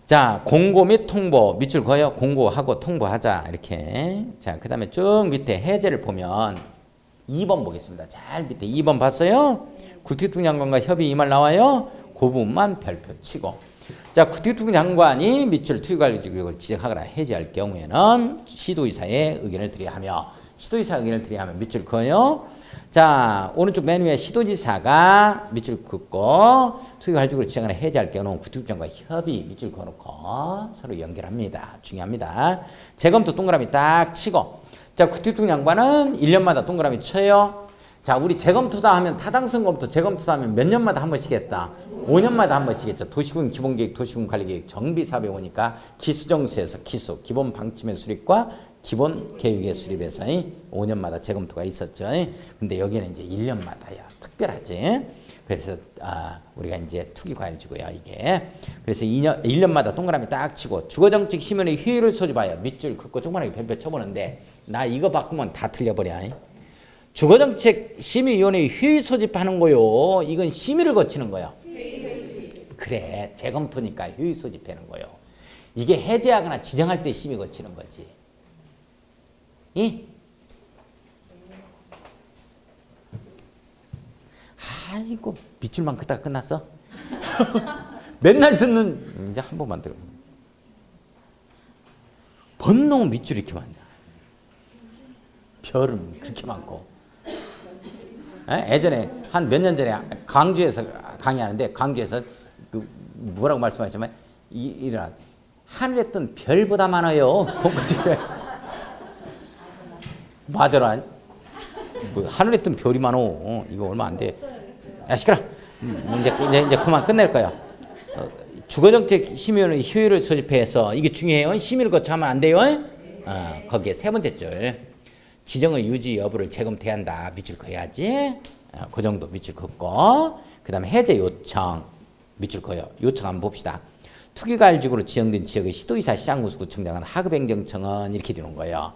자 공고 및 통보 밑줄 그어요. 공고하고 통보하자 이렇게. 자 그 다음에 쭉 밑에 해제를 보면 2번 보겠습니다. 잘 밑에 2번 봤어요? 국토교통장관과 협의 이 말 나와요? 그 부분만 별표 치고 자 국토교통장관이 밑줄 투기과열지구역을 지정하거나 해제할 경우에는 시도지사의 의견을 드려야 하며 시도지사 의견을 드려야 하면 밑줄 그어요. 자 오른쪽 맨 위에 시도지사가 밑줄 긋고 투기과열지구를 지정하거나 해제할 경우는 국토교통장관과 협의 밑줄 그어놓고 서로 연결합니다. 중요합니다. 재검토 동그라미 딱 치고 자 국토교통장관은 1년마다 동그라미 쳐요. 자 우리 재검토다 하면 타당성 검토 재검토다 하면 몇 년마다 한 번씩 했다. 5년마다 한 번씩 했죠. 도시군 기본계획, 도시군 관리계획, 정비사업에 오니까 기수정수에서 기수, 기본 방침의 수립과 기본 계획의 수립에서 5년마다 재검토가 있었죠. 근데 여기는 이제 1년마다야. 특별하지. 그래서 우리가 이제 투기과열지구야 이게. 그래서 1년마다 동그라미 딱 치고 주거정책심의위원회 효율을 소집하여 밑줄 긋고 조그만하게 별표 쳐보는데 나 이거 바꾸면 다 틀려버려. 주거정책심의위원회 효율 소집하는 거요. 이건 심의를 거치는 거야. 그래 재검토니까 효율 소집하는 거요. 이게 해제하거나 지정할 때 심의 거치는 거지. 이? 아이고 밑줄만 긋다가 끝났어? 맨날 듣는 이제 한 번만 들어. 번농 밑줄이 이렇게 많냐. 별은 그렇게 많고. 예전에 한 몇 년 전에 광주에서 강의하는데 광주에서 그 뭐라고 말씀하시면 이런 하늘에 뜬 별보다 많아요. 맞아라. 뭐 하늘에 뜬 별이 많어. 이거 얼마 안 돼. 야 시끄러. 이제 그만 끝낼 거야. 주거정책 심의위원회 효율을 소집해서 이게 중요해요. 심의를 거쳐하면 안 돼요. 거기에 세 번째 줄 지정의 유지 여부를 재검토해야 한다. 밑줄 그어야지. 그 정도 밑줄 긋고 그 다음에 해제 요청 밑줄 그어요. 요청 한번 봅시다. 투기가일지구로 지정된 지역의 시도이사 시장군수구청장은 하급행정청은 이렇게 되는 거예요.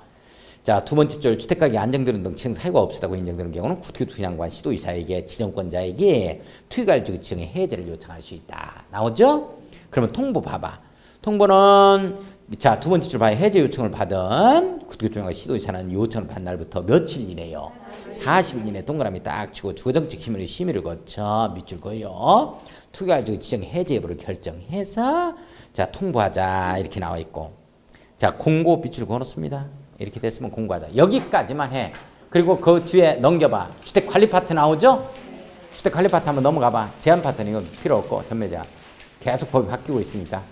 자, 두 번째 줄 주택가격이 안정되는 등 지정 사유가 없었다고 인정되는 경우는 구투기투장관 시도이사에게 지정권자에게 투기가일지구 지정의 해제를 요청할 수 있다. 나오죠? 그러면 통보 봐봐. 통보는 자, 두 번째 줄 봐요. 해제 요청을 받은 구투기투장관 시도이사는 요청을 받은 날부터 며칠 이내요. 40일 이내 동그라미 딱 치고 주거정책 심의를 거쳐 밑줄 그어요. 투기가일지구 지정 해제 여부를 결정해서 자, 통보하자 이렇게 나와 있고 자, 공고 밑줄 그어놓습니다. 이렇게 됐으면 공부하자. 여기까지만 해. 그리고 그 뒤에 넘겨봐. 주택관리 파트 나오죠? 주택관리 파트 한번 넘어가봐. 제한 파트는 이건 필요 없고 전매제한. 계속 법이 바뀌고 있으니까.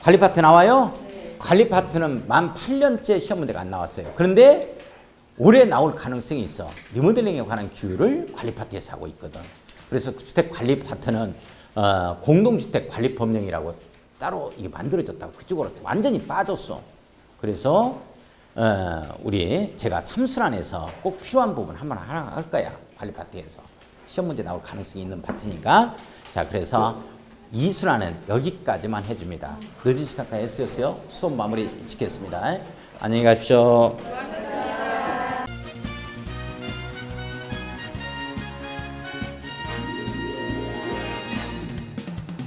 관리 파트 나와요? 관리 파트는 만 8년째 시험 문제가 안 나왔어요. 그런데 올해 나올 가능성이 있어. 리모델링에 관한 규율을 관리 파트에서 하고 있거든. 그래서 주택관리 파트는 공동주택관리법령이라고 따로 이게 만들어졌다고. 그쪽으로 완전히 빠졌어. 그래서 제가 삼순환에서 꼭 필요한 부분 한번 하나 할 거야. 관리 파트에서. 시험 문제 나올 가능성이 있는 파트니까. 자, 그래서 이순환은 여기까지만 해줍니다. 늦은 시간까지 애쓰셨어요. 수업 마무리 짓겠습니다. 안녕히 가십시오.